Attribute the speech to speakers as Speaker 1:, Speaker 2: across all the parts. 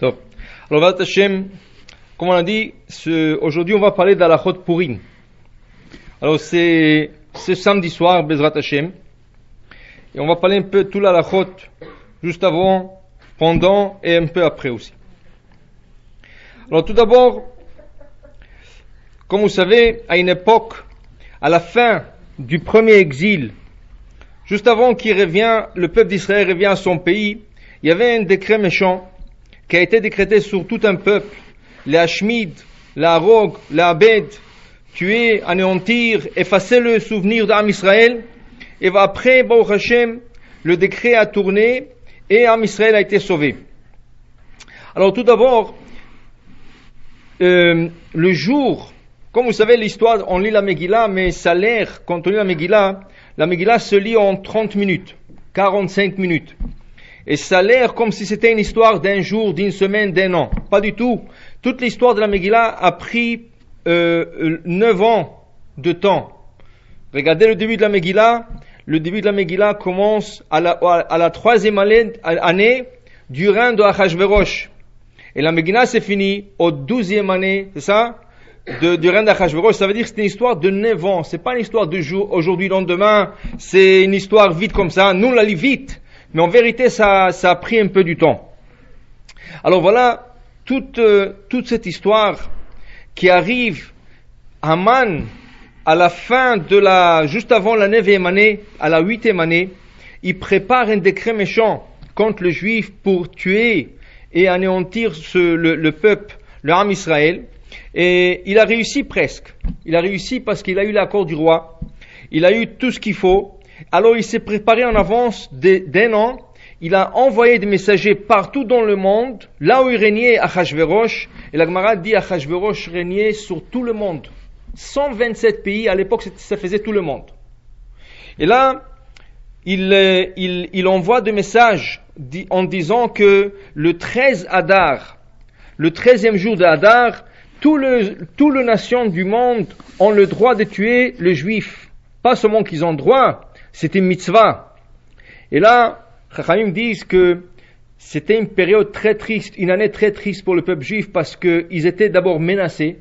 Speaker 1: Donc, alors, Bezrat Hashem, comme on a dit, aujourd'hui on va parler de la Halachot Purim. Alors c'est samedi soir, Bezrat Hashem, et on va parler un peu de tout la Halachot, juste avant, pendant et un peu après aussi. Alors tout d'abord, comme vous savez, à une époque, à la fin du premier exil, juste avant le peuple d'Israël revient à son pays, il y avait un décret méchant qui a été décrété sur tout un peuple, les Hashmid, les Harog, les Abed, tuer, anéantir, effacer le souvenir d'Am Israël. Et après, Baruch Hashem, le décret a tourné et Am Israël a été sauvé. Alors tout d'abord, le jour, comme vous savez l'histoire, on lit la Megillah, mais ça a l'air, quand on lit la Megillah se lit en 30 minutes, 45 minutes. Et ça a l'air comme si c'était une histoire d'un jour, d'une semaine, d'un an. Pas du tout. Toute l'histoire de la Megillah a pris 9 ans de temps. Regardez le début de la Megillah. Le début de la Megillah commence à la 3e année du règne de Achashverosh. Et la Megillah s'est finie au 12e année, c'est ça, du règne d'Achashverosh. Ça veut dire que c'est une histoire de 9 ans. C'est pas une histoire de jour, aujourd'hui, lendemain. C'est une histoire vite comme ça. Nous, on la lit vite. Mais en vérité, ça a pris un peu du temps. Alors voilà, toute cette histoire qui arrive à Man, à la fin juste avant la 9e année, à la 8e année, il prépare un décret méchant contre le juif pour tuer et anéantir le peuple, le Ham Israël. Et il a réussi presque. Il a réussi parce qu'il a eu l'accord du roi. Il a eu tout ce qu'il faut. Alors il s'est préparé en avance d'un an. Il a envoyé des messagers partout dans le monde, là où il régnait Achashverosh. Et la Gemara dit Achashverosh régnait sur tout le monde. 127 pays, à l'époque ça faisait tout le monde. Et là, il envoie des messages en disant que le 13 Adar, le 13e jour de Adar, tout le nation du monde ont le droit de tuer le juif. Pas seulement qu'ils ont le droit, c'était une mitzvah. Et là, Chachamim disent que c'était une période très triste, une année très triste pour le peuple juif parce qu'ils étaient d'abord menacés.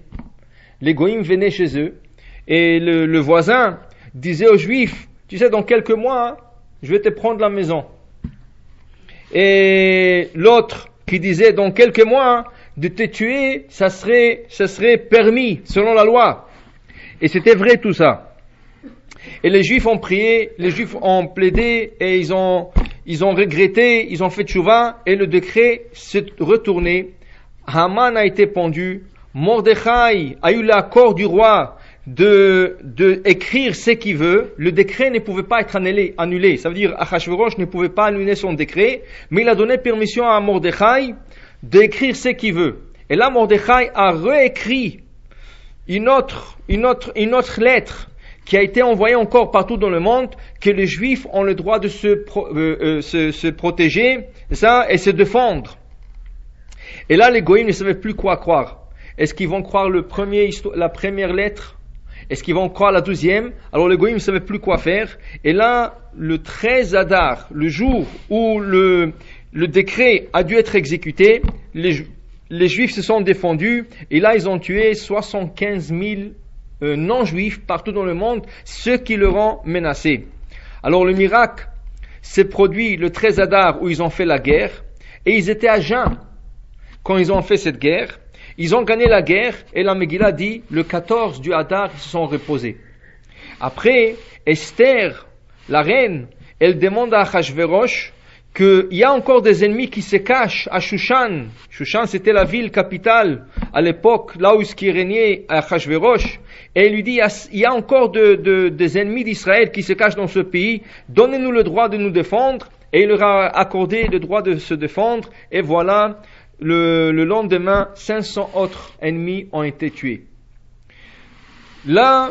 Speaker 1: Les goïms venaient chez eux et le voisin disait aux juifs, tu sais, dans quelques mois, je vais te prendre la maison. Et l'autre qui disait, dans quelques mois, de te tuer, ça serait permis selon la loi. Et c'était vrai tout ça. Et les Juifs ont prié, les Juifs ont plaidé et ils ont regretté, ils ont fait tchouva et le décret s'est retourné. Haman a été pendu, Mordechai a eu l'accord du roi de écrire ce qu'il veut. Le décret ne pouvait pas être annulé. Ça veut dire Achashverosh ne pouvait pas annuler son décret, mais il a donné permission à Mordechai d'écrire ce qu'il veut. Et là Mordechai a réécrit une autre lettre qui a été envoyé encore partout dans le monde, que les Juifs ont le droit de se protéger, ça, et se défendre. Et là, les goïms ne savaient plus quoi croire. Est-ce qu'ils vont croire la première lettre? Est-ce qu'ils vont croire la 12e? Alors les goïms ne savaient plus quoi faire. Et là, le 13 Adar, le jour où le décret a dû être exécuté, les Juifs se sont défendus, et là, ils ont tué 75 000 non-juifs partout dans le monde, ceux qui leur ont menacé. Alors le miracle s'est produit le 13 Adar où ils ont fait la guerre, et ils étaient à jeun quand ils ont fait cette guerre. Ils ont gagné la guerre, et la Megillah dit, le 14 du Adar, ils se sont reposés. Après, Esther, la reine, elle demande à Achashverosh qu'il y a encore des ennemis qui se cachent à Shushan. Shushan, c'était la ville capitale à l'époque, là où ce qui régnait à Achashverosh. Et il lui dit, il y a encore des ennemis d'Israël qui se cachent dans ce pays. Donnez-nous le droit de nous défendre. Et il leur a accordé le droit de se défendre. Et voilà, le lendemain, 500 autres ennemis ont été tués. Là,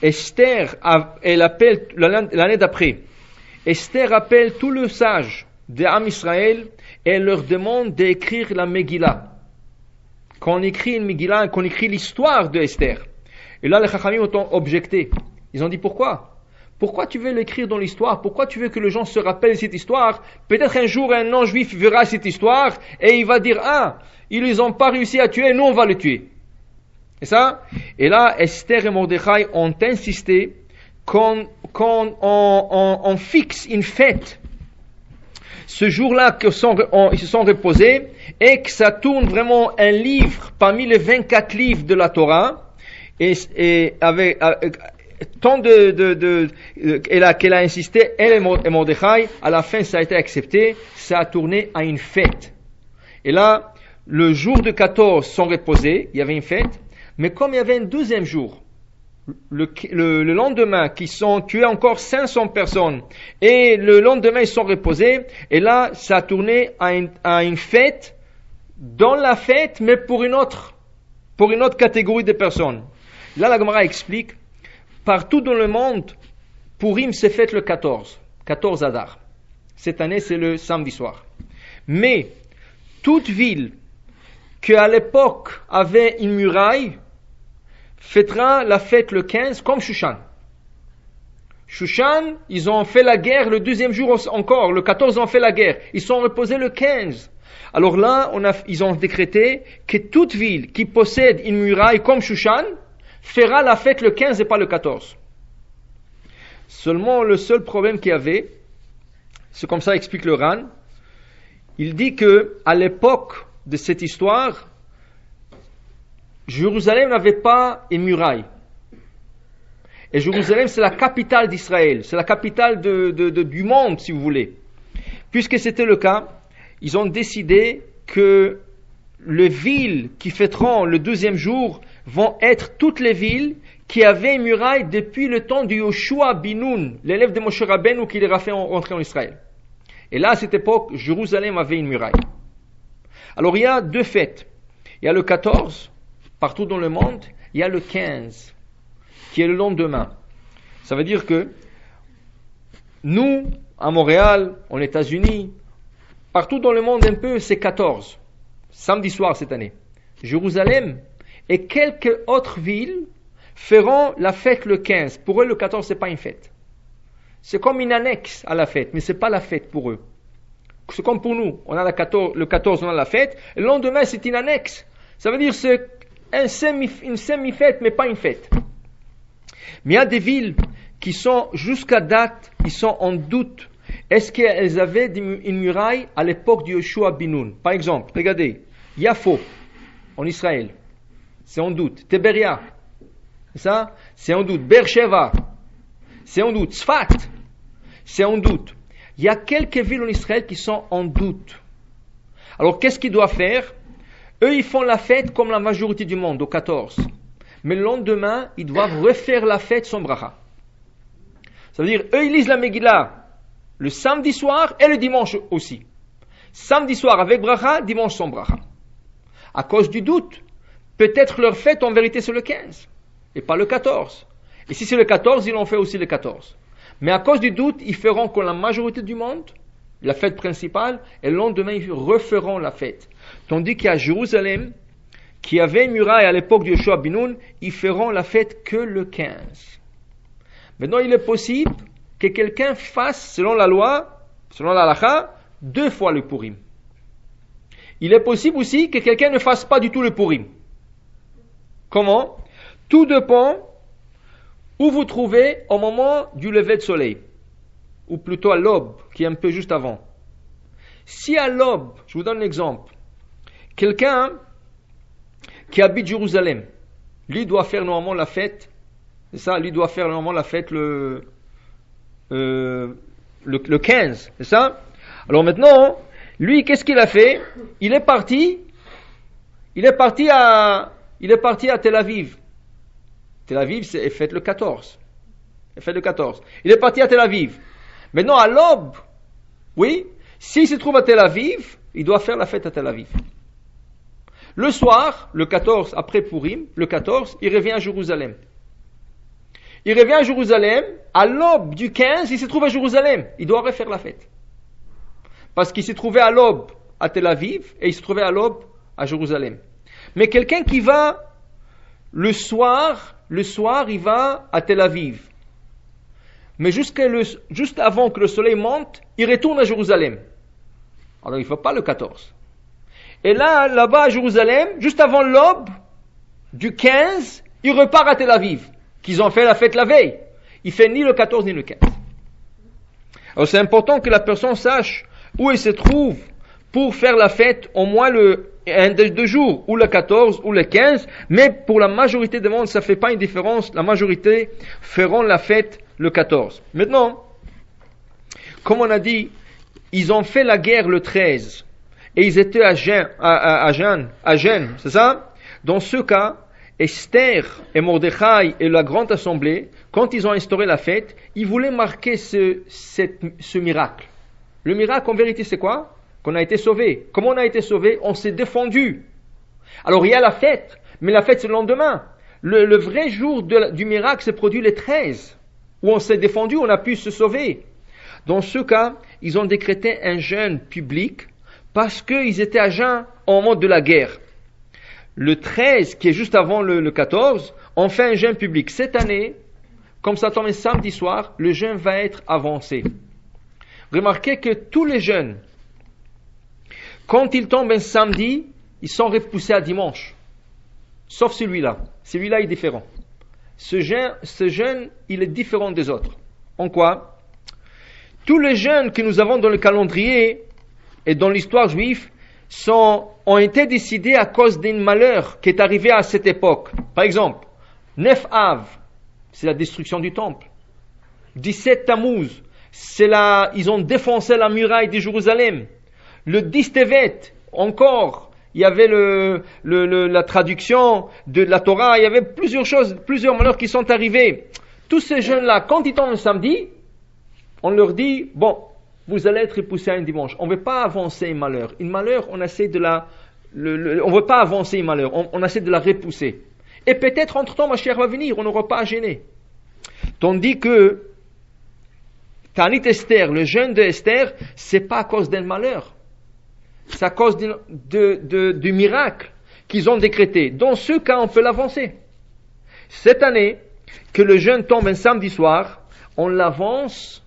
Speaker 1: Esther, elle appelle, l'année d'après, Esther appelle tous les sages d'Am Israël et elle leur demande d'écrire la Megillah. Qu'on écrit une Megillah, qu'on écrit l'histoire de Esther. Et là, les Chachamim ont objecté. Ils ont dit pourquoi? Pourquoi tu veux l'écrire dans l'histoire? Pourquoi tu veux que les gens se rappellent cette histoire? Peut-être un jour un non-juif verra cette histoire et il va dire, ah, ils les ont pas réussi à tuer, nous on va le tuer. C'est ça? Et là, Esther et Mordechai ont insisté qu'on fixe une fête ce jour-là qu'ils se sont reposés et que ça tourne vraiment un livre parmi les 24 livres de la Torah et avec tant qu'elle a insisté, elle et Mordechai, à la fin ça a été accepté, ça a tourné à une fête. Et là, le jour de 14 sont reposés, il y avait une fête, mais comme il y avait un deuxième jour, le lendemain, qui sont tués encore 500 personnes, et le lendemain ils sont reposés, et là ça a tourné à une fête, dans la fête, mais pour une autre catégorie de personnes. Là la Gemara explique, partout dans le monde, Purim se fête le 14 Adar. Cette année c'est le samedi soir. Mais toute ville qui à l'époque avait une muraille fêtera la fête le 15 comme Shushan. Shushan, ils ont fait la guerre le deuxième jour encore, le 14 ils ont fait la guerre, ils sont reposés le 15. Alors là, ils ont décrété que toute ville qui possède une muraille comme Shushan fera la fête le 15 et pas le 14. Seulement le seul problème qu'il y avait, c'est comme ça explique le Ran, il dit que à l'époque de cette histoire, Jérusalem n'avait pas une muraille. Et Jérusalem, c'est la capitale d'Israël. C'est la capitale du monde, si vous voulez. Puisque c'était le cas, ils ont décidé que les villes qui fêteront le deuxième jour vont être toutes les villes qui avaient une muraille depuis le temps de Yoshua bin Nun, l'élève de Moshe Rabbeinu qui les a fait rentrer en Israël. Et là, à cette époque, Jérusalem avait une muraille. Alors, il y a deux fêtes. Il y a le 14, partout dans le monde, il y a le 15, qui est le lendemain. Ça veut dire que nous, à Montréal, aux États-Unis, partout dans le monde un peu, c'est 14, samedi soir cette année. Jérusalem et quelques autres villes feront la fête le 15. Pour eux, le 14, c'est pas une fête. C'est comme une annexe à la fête, mais c'est pas la fête pour eux. C'est comme pour nous, on a le 14, on a la fête, et le lendemain, c'est une annexe. Ça veut dire c'est une semi-fête, mais pas une fête. Mais il y a des villes qui sont, jusqu'à date, ils sont en doute. Est-ce qu'elles avaient une muraille à l'époque de Yoshua bin Nun? Par exemple, regardez, Yafo, en Israël, c'est en doute. Tiberia, ça, c'est en doute. Beersheva, c'est en doute. Tzfat, c'est en doute. Il y a quelques villes en Israël qui sont en doute. Alors, qu'est-ce qu'ils doivent faire? Eux, ils font la fête comme la majorité du monde, au 14. Mais le lendemain, ils doivent refaire la fête sans bracha. Ça veut dire, eux, ils lisent la Megillah le samedi soir et le dimanche aussi. Samedi soir avec bracha, dimanche sans bracha. À cause du doute, peut-être leur fête, en vérité, c'est le 15 et pas le 14. Et si c'est le 14, ils l'ont fait aussi le 14. Mais à cause du doute, ils feront comme la majorité du monde, la fête principale, et le lendemain, ils referont la fête. Tandis qu'à Jérusalem, qui avait une muraille à l'époque de Yoshua bin Nun, ils feront la fête que le 15. Maintenant, il est possible que quelqu'un fasse, selon la loi, selon la halakha, 2 fois le Purim. Il est possible aussi que quelqu'un ne fasse pas du tout le Purim. Comment? Tout dépend où vous trouvez au moment du lever de soleil, ou plutôt à l'aube, qui est un peu juste avant. Si à l'aube, je vous donne un exemple, quelqu'un qui habite Jérusalem, lui doit faire normalement la fête, c'est ça, lui doit faire normalement la fête le 15, c'est ça? Alors maintenant, lui, qu'est-ce qu'il a fait? Il est parti à Tel Aviv. Tel Aviv, c'est fête le 14. Il est parti à Tel Aviv. Maintenant, à l'aube, oui, s'il se trouve à Tel Aviv, il doit faire la fête à Tel Aviv. Le soir, le 14, après Purim, le 14, il revient à Jérusalem. À l'aube du 15, il se trouve à Jérusalem. Il doit refaire la fête. Parce qu'il s'est trouvé à l'aube à Tel Aviv et il se trouvait à l'aube à Jérusalem. Mais quelqu'un qui va le soir, il va à Tel Aviv. mais juste avant que le soleil monte, il retourne à Jérusalem. Alors il ne faut pas le 14. Et là-bas à Jérusalem, juste avant l'aube du 15, il repart à Tel Aviv, qu'ils ont fait la fête la veille. Il fait ni le 14 ni le 15. Alors c'est important que la personne sache où elle se trouve pour faire la fête au moins un des 2 jours, ou le 14 ou le 15, mais pour la majorité du monde, ça ne fait pas une différence. La majorité feront la fête le 14. Maintenant, comme on a dit, ils ont fait la guerre le 13, et ils étaient à Gênes, c'est ça? Dans ce cas, Esther et Mordechai et la grande assemblée, quand ils ont instauré la fête, ils voulaient marquer ce miracle. Le miracle, en vérité, c'est quoi? Qu'on a été sauvé. Comment on a été sauvé? On s'est défendu. Alors il y a la fête, mais la fête c'est le lendemain. Le vrai jour du miracle s'est produit le 13, où on s'est défendu, on a pu se sauver. Dans ce cas, ils ont décrété un jeûne public parce qu'ils étaient à jeun au moment de la guerre. Le 13, qui est juste avant le 14, on fait un jeûne public. Cette année, comme ça tombe samedi soir, le jeûne va être avancé. Remarquez que tous les jeûnes, quand ils tombent un samedi, ils sont repoussés à dimanche. Sauf celui-là. Celui-là est différent. Ce jeûne, il est différent des autres. En quoi? Tous les jeûnes que nous avons dans le calendrier et dans l'histoire juive ont été décidés à cause d'un malheur qui est arrivé à cette époque. Par exemple, 9 Av, c'est la destruction du temple. 17 Tammuz, ils ont défoncé la muraille de Jérusalem. Le 10 Tevet, encore, il y avait la traduction de la Torah, il y avait plusieurs malheurs qui sont arrivés. Tous ces jeunes-là, quand ils tombent le samedi, on leur dit, bon, vous allez être repoussés à un dimanche. On ne veut pas avancer un malheur. Une malheur, on essaie on ne veut pas avancer un malheur, on essaie de la repousser. Et peut-être, entre-temps, Mashiach va venir, on n'aura pas à gêner. Tandis que, Tanit Esther, le jeûne de Esther, c'est pas à cause d'un malheur. C'est à cause du miracle qu'ils ont décrété. Dans ce cas, on peut l'avancer. Cette année, que le jeûne tombe un samedi soir, on l'avance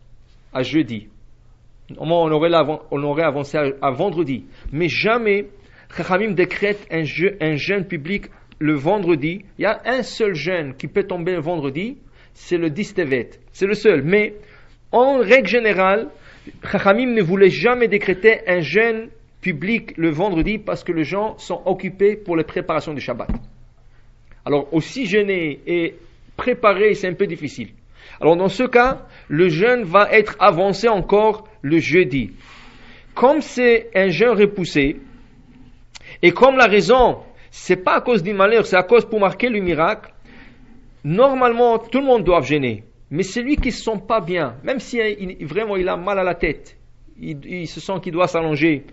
Speaker 1: à jeudi. On aurait avancé à vendredi. Mais jamais, Chachamim décrète un jeûne public le vendredi. Il y a un seul jeûne qui peut tomber le vendredi, c'est le 10 Tevet. C'est le seul. Mais, en règle générale, Chachamim ne voulait jamais décréter un jeûne public le vendredi parce que les gens sont occupés pour les préparations du Shabbat. Alors aussi jeûner et préparer, c'est un peu difficile. Alors dans ce cas, le jeûne va être avancé encore le jeudi. Comme c'est un jeûne repoussé, et comme la raison, c'est pas à cause du malheur, c'est à cause pour marquer le miracle, normalement tout le monde doit jeûner. Mais celui qui se sent pas bien, même si vraiment il a mal à la tête, il se sent qu'il doit s'allonger.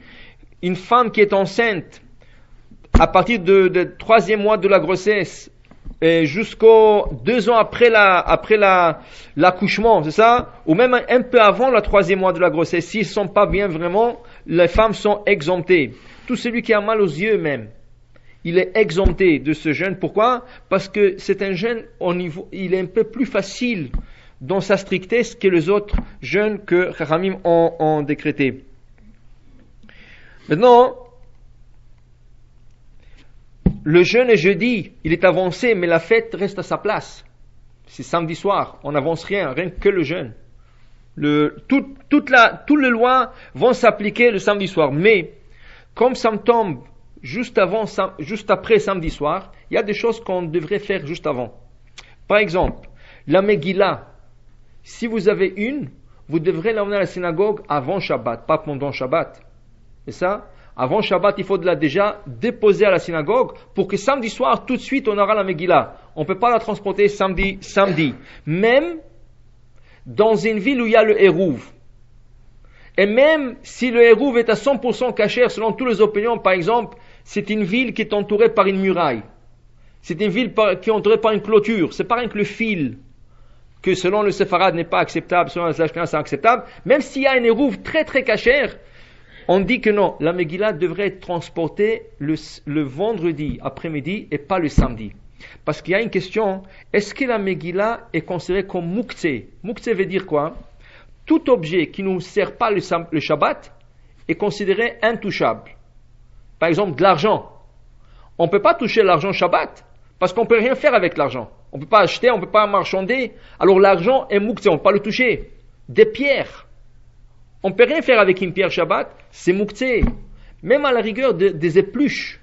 Speaker 1: Une femme qui est enceinte, à partir du 3e mois de la grossesse, et jusqu'aux 2 ans après l'accouchement, c'est ça? Ou même un peu avant le 3e mois de la grossesse, s'ils ne sont pas bien vraiment, les femmes sont exemptées. Tout celui qui a mal aux yeux même, il est exempté de ce jeûne. Pourquoi? Parce que c'est un jeûne il est un peu plus facile dans sa strictesse que les autres jeûnes que Chachamim ont décrétés. Maintenant, le jeûne est jeudi, il est avancé, mais la fête reste à sa place. C'est samedi soir, on n'avance rien que le jeûne. Toutes les lois vont s'appliquer le samedi soir, mais comme ça me tombe juste après samedi soir, il y a des choses qu'on devrait faire juste avant. Par exemple, la Megillah, si vous avez une, vous devrez l'emmener à la synagogue avant Shabbat, pas pendant Shabbat. C'est ça? Avant Shabbat, il faut déjà déposer à la synagogue pour que samedi soir, tout de suite, on aura la Megillah. On ne peut pas la transporter samedi. Même dans une ville où il y a le Hérouv. Et même si le Hérouv est à 100% cachère, selon toutes les opinions, par exemple, c'est une ville qui est entourée par une muraille. C'est une ville qui est entourée par une clôture. C'est pas rien que le fil, que selon le Séfarad n'est pas acceptable, selon les Ashkenazes c'est acceptable. Même s'il y a un Hérouv très très cachère, on dit que non, la Megillah devrait être transportée le vendredi après-midi et pas le samedi. Parce qu'il y a une question, est-ce que la Megillah est considérée comme Muktzeh? Muktzeh veut dire quoi? Tout objet qui ne nous sert pas le Shabbat est considéré intouchable. Par exemple, de l'argent. On ne peut pas toucher l'argent Shabbat, parce qu'on ne peut rien faire avec l'argent. On ne peut pas acheter, on ne peut pas marchander. Alors l'argent est Muktzeh, on ne peut pas le toucher. Des pierres. On ne peut rien faire avec une pierre Shabbat, c'est Muktzeh. Même à la rigueur des épluches,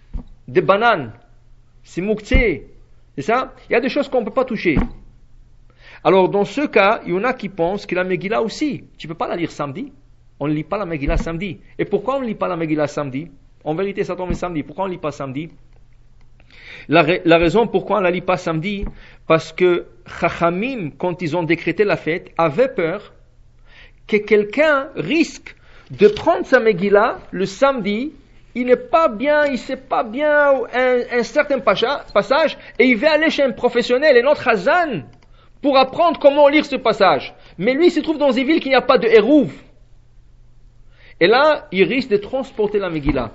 Speaker 1: des bananes, c'est Muktzeh. C'est ça? Il y a des choses qu'on ne peut pas toucher. Alors dans ce cas, il y en a qui pensent que la Megillah aussi, tu ne peux pas la lire samedi. On ne lit pas la Megillah samedi. Et pourquoi on ne lit pas la Megillah samedi? En vérité, ça tombe samedi. Pourquoi on ne lit pas samedi? La raison pourquoi on ne la lit pas samedi, parce que Chachamim, quand ils ont décrété la fête, avaient peur que quelqu'un risque de prendre sa Megillah le samedi, il n'est pas bien, il ne sait pas bien un certain passage, et il va aller chez un professionnel, un autre Hazan, pour apprendre comment lire ce passage. Mais lui, il se trouve dans une ville qui n'y a pas de Hérouv. Et là, il risque de transporter la Megillah.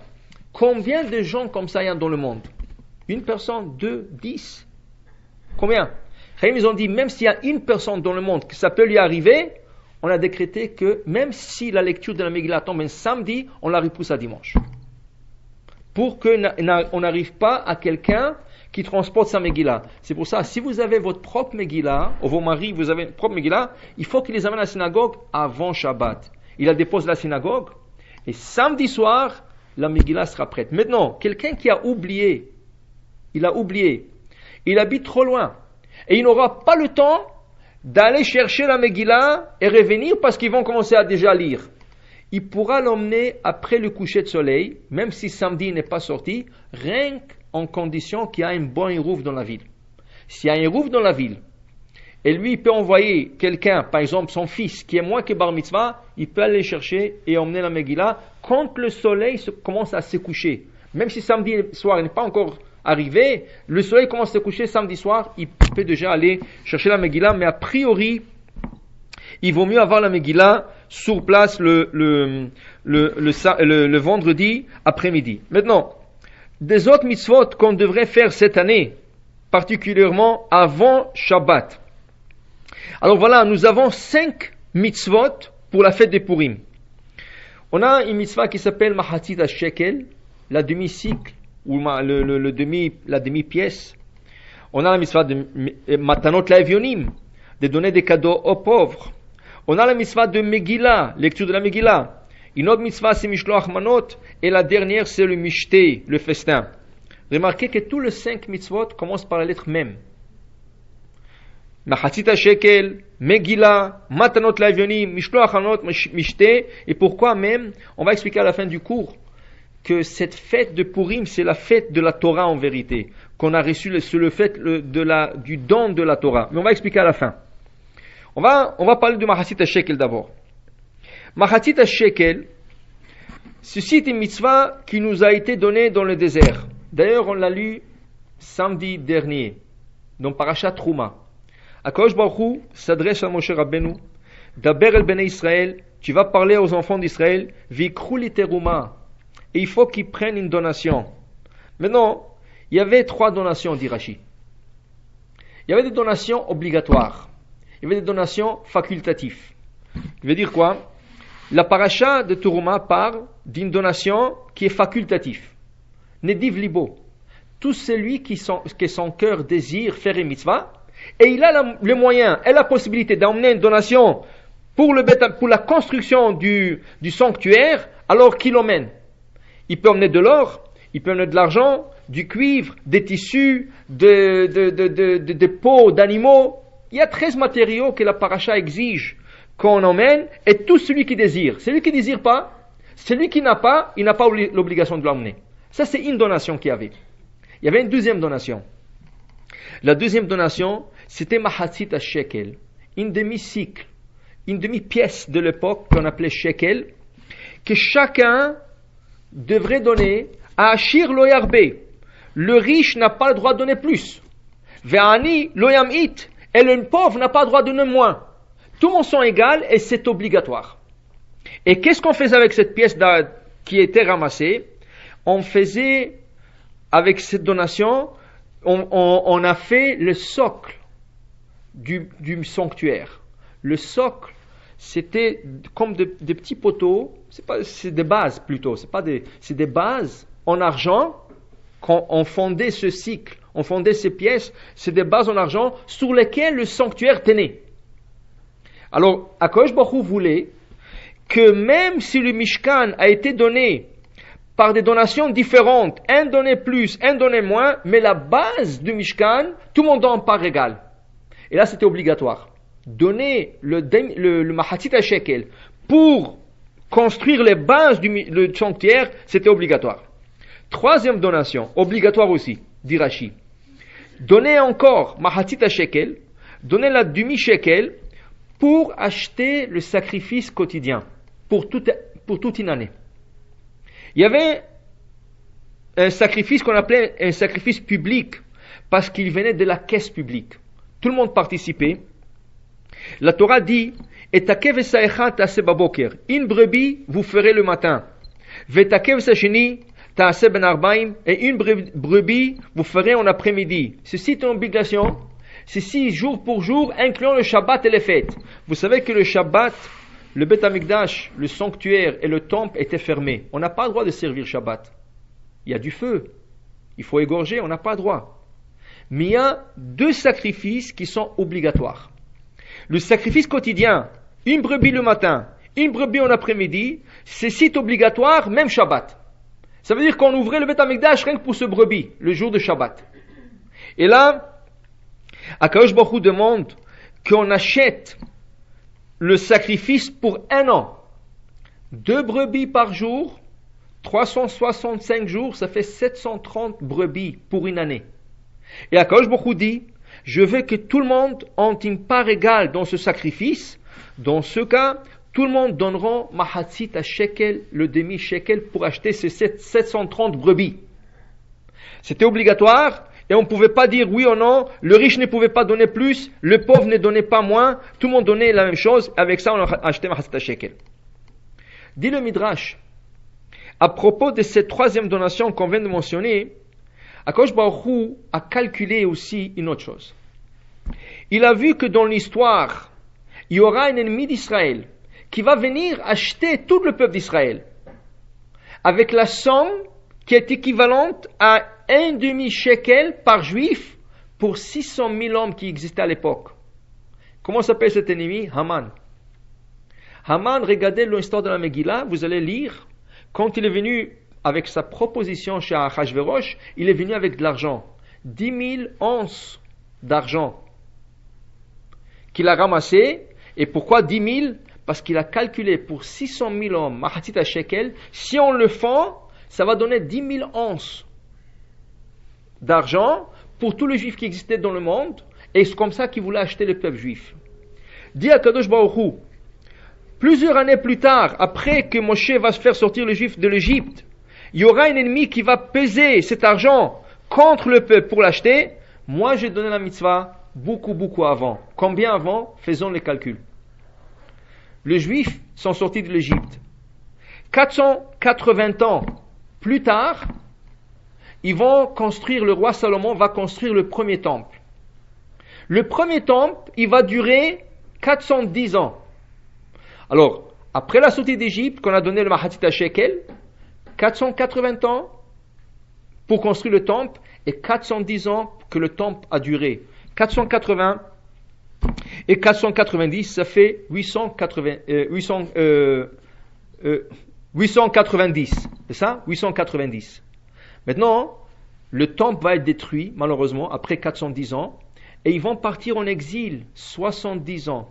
Speaker 1: Combien de gens comme ça il y a dans le monde? Une personne, 2, 10? Combien? Ils ont dit, même s'il y a une personne dans le monde que ça peut lui arriver, on a décrété que même si la lecture de la Megillah tombe un samedi, on la repousse à dimanche. Pour qu'on n'arrive pas à quelqu'un qui transporte sa Megillah. C'est pour ça, si vous avez votre propre Megillah, ou vos maris, vous avez votre propre Megillah, il faut qu'ils les amènent à la synagogue avant Shabbat. Il la dépose à la synagogue, et samedi soir, la Megillah sera prête. Maintenant, quelqu'un qui a oublié, il habite trop loin, et il n'aura pas le temps d'aller chercher la Megillah et revenir parce qu'ils vont commencer à déjà lire. Il pourra l'emmener après le coucher de soleil, même si samedi n'est pas sorti, rien qu'en condition qu'il y a un bon Hérouv dans la ville. S'il y a un Hérouv dans la ville, et lui il peut envoyer quelqu'un, par exemple son fils, qui est moins que Bar Mitzvah, il peut aller chercher et emmener la Megillah quand le soleil commence à se coucher. Même si samedi soir n'est pas encore arrivé, le soleil commence à se coucher samedi soir, il peut déjà aller chercher la Megillah, mais a priori, il vaut mieux avoir la Megillah sur place le vendredi après-midi. Maintenant, des autres mitzvot qu'on devrait faire cette année, particulièrement avant Shabbat. Alors voilà, nous avons 5 mitzvot pour la fête des Purim. On a une mitzvah qui s'appelle Mahatzit HaShekel, la demi-cycle, ou la demi-pièce. On a la mitzvah de Matanot La'Evionim, de donner des cadeaux aux pauvres. On a la mitzvah de Megillah, lecture de la Megillah. Une autre mitzvah c'est Mishloach Manot, et la dernière c'est le Mishté, le festin. Remarquez que tous les 5 mitzvot commencent par la lettre Mem. Mahatzit HaShekel, Megillah, Matanot La'Evionim, Mishloach Manot, Mishté. Et pourquoi Mem? On va expliquer à la fin du cours que cette fête de Purim, c'est la fête de la Torah en vérité, qu'on a reçu sur le fait du don de la Torah. Mais on va expliquer à la fin. On va parler de Mahatzit HaShekel d'abord. Mahatzit HaShekel, ceci est une mitzvah qui nous a été donnée dans le désert. D'ailleurs, on l'a lu samedi dernier, dans Parashat Trouma. Akadosh Baruch Hu s'adresse à Moshe Rabbeinu, Daber el Bnei Israël, tu vas parler aux enfants d'Israël, Vikru li teruma, et il faut qu'ils prennent une donation. Maintenant, il y avait 3 donations, dit Rashi. Il y avait des donations obligatoires. Il y avait des donations facultatives. Je veux dire quoi? La paracha de Teruma parle d'une donation qui est facultative. Nediv libo. Tout celui que son cœur désire faire une mitzvah, et il a le moyen et la possibilité d'emmener une donation pour la construction du sanctuaire, alors qu'il l'emmène. Il peut emmener de l'or, il peut emmener de l'argent, du cuivre, des tissus, des peaux d'animaux. Il y a 13 matériaux que la paracha exige qu'on emmène, et tout celui qui désire. Celui qui ne désire pas, celui qui n'a pas, il n'a pas l'obligation de l'emmener. Ça, c'est une donation qu'il y avait. Il y avait une deuxième donation. La deuxième donation, c'était Mahatzit HaShekel, une demi-cycle, une demi-pièce de l'époque qu'on appelait shekel, que chacun devrait donner à Ashir lo yarbe. Le riche n'a pas le droit de donner plus. Ve'ani lo yamit. Et le pauvre n'a pas le droit de donner moins. Tout le monde sont égaux et c'est obligatoire. Et qu'est-ce qu'on faisait avec cette pièce qui était ramassée? On faisait avec cette donation on a fait le socle du sanctuaire. Le socle, c'était comme des petits poteaux, c'est des bases plutôt, c'est des bases en argent. Quand on fondait ce cycle, on fondait ces pièces, c'est des bases en argent sur lesquelles le sanctuaire tenait. Alors, Akadosh Baruch Hu voulait que même si le Mishkan a été donné par des donations différentes, un donné plus, un donné moins, mais la base du Mishkan, tout le monde donne en part égale. Et là, c'était obligatoire. Donner le Mahatit HaShekel pour construire les bases du sanctuaire, c'était obligatoire. Troisième donation, obligatoire aussi, dit Rashi. Donner encore Mahatit HaShekel, donner la demi-shekel pour acheter le sacrifice quotidien, pour toute une année. Il y avait un sacrifice qu'on appelait un sacrifice public, parce qu'il venait de la caisse publique. Tout le monde participait. La Torah dit, Etakev esaechat ta'aseh baboker. Une brebis, vous ferez le matin. Vetakev esasheni ta'aseh ben arbaim. Et une brebis, vous ferez en après-midi. Ceci est une obligation. Ceci, jour pour jour, incluant le Shabbat et les fêtes. Vous savez que le Shabbat, le Beth Amikdash, le sanctuaire et le temple étaient fermés. On n'a pas le droit de servir Shabbat. Il y a du feu. Il faut égorger, on n'a pas le droit. Mais il y a deux sacrifices qui sont obligatoires. Le sacrifice quotidien, une brebis le matin, une brebis en après-midi, c'est obligatoire, même Shabbat. Ça veut dire qu'on ouvrait le Beth Amikdash rien que pour ce brebis, le jour de Shabbat. Et là, Akadosh Baruch Hu demande qu'on achète le sacrifice pour un an. 2 brebis par jour, 365 jours, ça fait 730 brebis pour une année. Et Akadosh Baruch Hu dit, je veux que tout le monde ait une part égale dans ce sacrifice. Dans ce cas, tout le monde donnera Mahatzit à shekel, le demi-shekel, pour acheter ces 730 brebis. C'était obligatoire, et on ne pouvait pas dire oui ou non, le riche ne pouvait pas donner plus, le pauvre ne donnait pas moins, tout le monde donnait la même chose, avec ça on a acheté Mahatzit à shekel. Dit le Midrash, à propos de cette troisième donation qu'on vient de mentionner, Akadosh Baruch Hu a calculé aussi une autre chose. Il a vu que dans l'histoire, il y aura un ennemi d'Israël qui va venir acheter tout le peuple d'Israël avec la somme qui est équivalente à un demi-shekel par juif pour 600 000 hommes qui existaient à l'époque. Comment s'appelle cet ennemi? Haman. Haman, regardez l'histoire de la Megillah, vous allez lire, quand il est venu avec sa proposition chez Achashverosh, il est venu avec de l'argent. 10 000 onces d'argent qu'il a ramassé. Et pourquoi 10 000? Parce qu'il a calculé pour 600 000 hommes, Mahatzit à shekel, si on le fend, ça va donner 10 000 onces d'argent pour tous les juifs qui existaient dans le monde. Et c'est comme ça qu'il voulait acheter le peuple juif. Dit Akadosh Baruch Hu, plusieurs années plus tard, après que Moshe va se faire sortir les juifs de l'Égypte, il y aura un ennemi qui va peser cet argent contre le peuple pour l'acheter. Moi, j'ai donné la mitzvah beaucoup avant. Combien avant? Faisons les calculs. Les Juifs sont sortis de l'Égypte. 480 ans plus tard, ils vont construire, le roi Salomon va construire le premier temple. Le premier temple, il va durer 410 ans. Alors, après la sortie d'Égypte, qu'on a donné le Mahatzit à shekel, 480 ans pour construire le temple et 410 ans que le temple a duré. 480 et 490, ça fait 890. C'est ça? 890. Maintenant, le temple va être détruit, malheureusement, après 410 ans, et ils vont partir en exil 70 ans.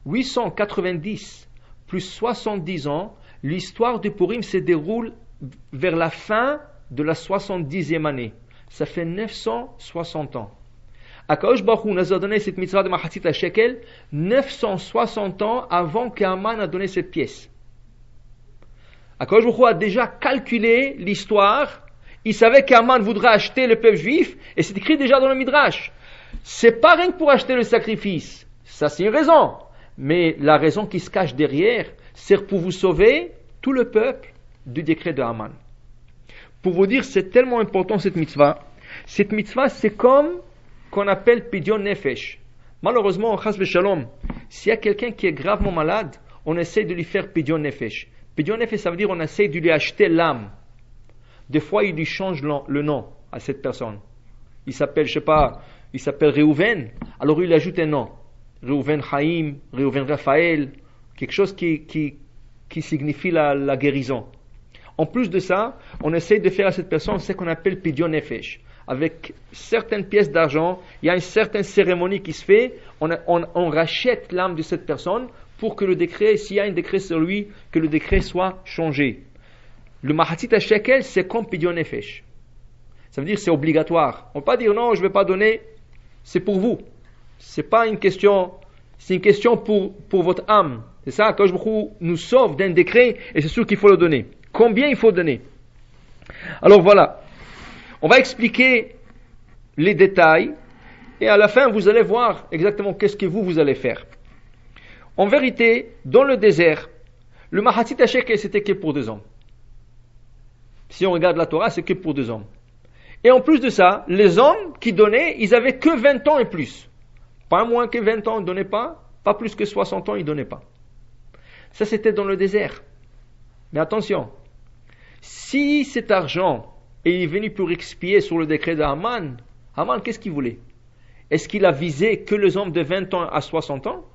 Speaker 1: 890 plus 70 ans, l'histoire de Purim se déroule vers la fin de la 70e année. Ça fait 960 ans. Akadosh Baruch Hu nous a donné cette mitzvah de Mahatzit à shekel 960 ans avant qu'Aman a donné cette pièce. Akadosh Baruch Hu a déjà calculé l'histoire. Il savait qu'Aman voudrait acheter le peuple juif, et c'est écrit déjà dans le Midrash. C'est pas rien que pour acheter le sacrifice. Ça, c'est une raison. Mais la raison qui se cache derrière, c'est pour vous sauver tout le peuple du décret de Haman. Pour vous dire, c'est tellement important cette mitzvah, Cette mitzvah, c'est comme qu'on appelle Pidyon Nefesh. Malheureusement, chas v'shalom, s'il y a quelqu'un qui est gravement malade, on essaie de lui faire Pidyon Nefesh. Pidyon Nefesh, ça veut dire on essaie de lui acheter l'âme. Des fois, il lui change le nom à cette personne. Il s'appelle, je sais pas, il s'appelle Reuven, alors il ajoute un nom. Reuven Chaim, Reuven Raphaël, quelque chose qui signifie la guérison. En plus de ça, on essaie de faire à cette personne ce qu'on appelle Pidyon Nefesh. Avec certaines pièces d'argent, il y a une certaine cérémonie qui se fait, on rachète l'âme de cette personne pour que le décret, s'il y a un décret sur lui, que le décret soit changé. Le Mahatzit HaShekel, c'est comme Pidyon Nefesh. Ça veut dire que c'est obligatoire. On ne peut pas dire non, je ne vais pas donner, c'est pour vous. C'est pas une question, c'est une question pour votre âme. C'est ça, quand nous sauve d'un décret, et c'est sûr qu'il faut le donner. Combien il faut donner? Alors voilà. On va expliquer les détails, et à la fin, vous allez voir exactement qu'est-ce que vous allez faire. En vérité, dans le désert, le Mahatzit HaShekel, c'était que pour 2 hommes. Si on regarde la Torah, c'est que pour 2 hommes. Et en plus de ça, les hommes qui donnaient, ils avaient que 20 ans et plus. Pas moins que 20 ans, ils ne donnaient pas. Pas plus que 60 ans, ils ne donnaient pas. Ça, c'était dans le désert. Mais attention, si cet argent est venu pour expier sur le décret d'Haman, Haman, qu'est-ce qu'il voulait? Est-ce qu'il a visé que les hommes de 20 ans à 60 ans?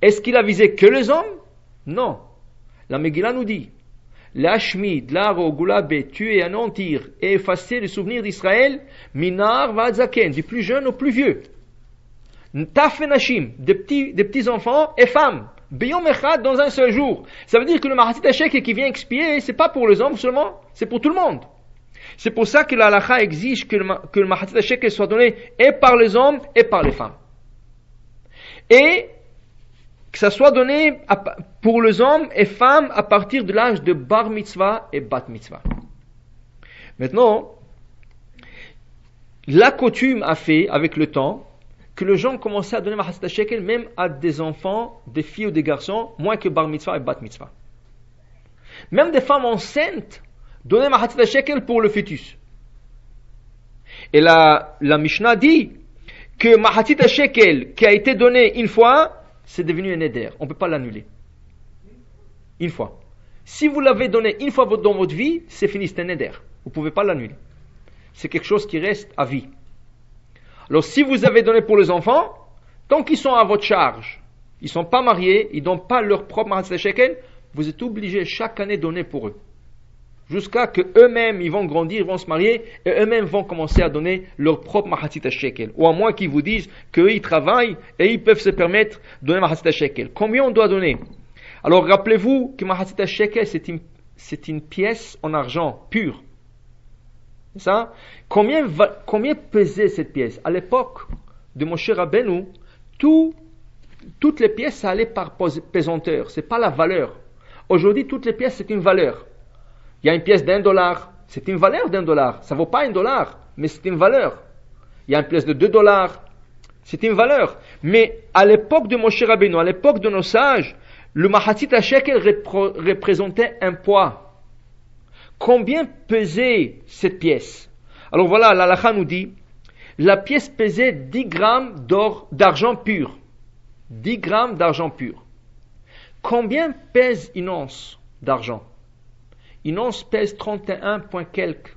Speaker 1: Est-ce qu'il a visé que les hommes? Non. La Megillah nous dit, L'Ashmid, l'Aro, Goulabé, tuer, anéantir et effacer le souvenir d'Israël, Minar Vadzaken, du plus jeune au plus vieux. Ntaf et Nashim, des petits enfants et femmes. Beyom Echad, dans un seul jour. Ça veut dire que le Mahatzit HaShekel qui vient expier, c'est pas pour les hommes seulement, c'est pour tout le monde. C'est pour ça que la halakha exige que le Mahatzit HaShekel soit donné et par les hommes et par les femmes. Et que ça soit donné pour les hommes et femmes à partir de l'âge de bar mitzvah et bat mitzvah. Maintenant, la coutume a fait, avec le temps, que les gens commençaient à donner Mahatzit HaShekel même à des enfants, des filles ou des garçons, moins que bar mitzvah et bat mitzvah. Même des femmes enceintes donnaient Mahatzit HaShekel pour le fœtus. Et la Mishnah dit que Mahatzit HaShekel qui a été donné une fois, c'est devenu un éder. On ne peut pas l'annuler. Une fois. Si vous l'avez donné une fois dans votre vie, c'est fini, c'est un éder. Vous ne pouvez pas l'annuler. C'est quelque chose qui reste à vie. Alors si vous avez donné pour les enfants, tant qu'ils sont à votre charge, ils ne sont pas mariés, ils ne donnent pas leur propre Mahatzit HaShekel, vous êtes obligé chaque année de donner pour eux. Jusqu'à que eux-mêmes, ils vont grandir, ils vont se marier, et eux-mêmes vont commencer à donner leur propre Mahatzit HaShekel. Ou à moins qu'ils vous disent qu'eux, ils travaillent, et ils peuvent se permettre de donner Mahatzit HaShekel. Combien on doit donner? Alors rappelez-vous que Mahatzit HaShekel, c'est une pièce en argent pur. C'est ça? Combien pesait cette pièce? À l'époque de Moshe Rabbeinu, toutes les pièces, ça allait par pesanteur. C'est pas la valeur. Aujourd'hui, toutes les pièces, c'est une valeur. Il y a une pièce d'$1, c'est une valeur d'$1. Ça ne vaut pas $1, mais c'est une valeur. Il y a une pièce de $2, c'est une valeur. Mais à l'époque de Moshe Rabbeinu, à l'époque de nos sages, le Mahatzit HaShekel représentait un poids. Combien pesait cette pièce? Alors voilà, la halakha nous dit, la pièce pesait 10 grammes d'argent pur. 10 grammes d'argent pur. Combien pèse une once d'argent? Une once pèse 31 point quelques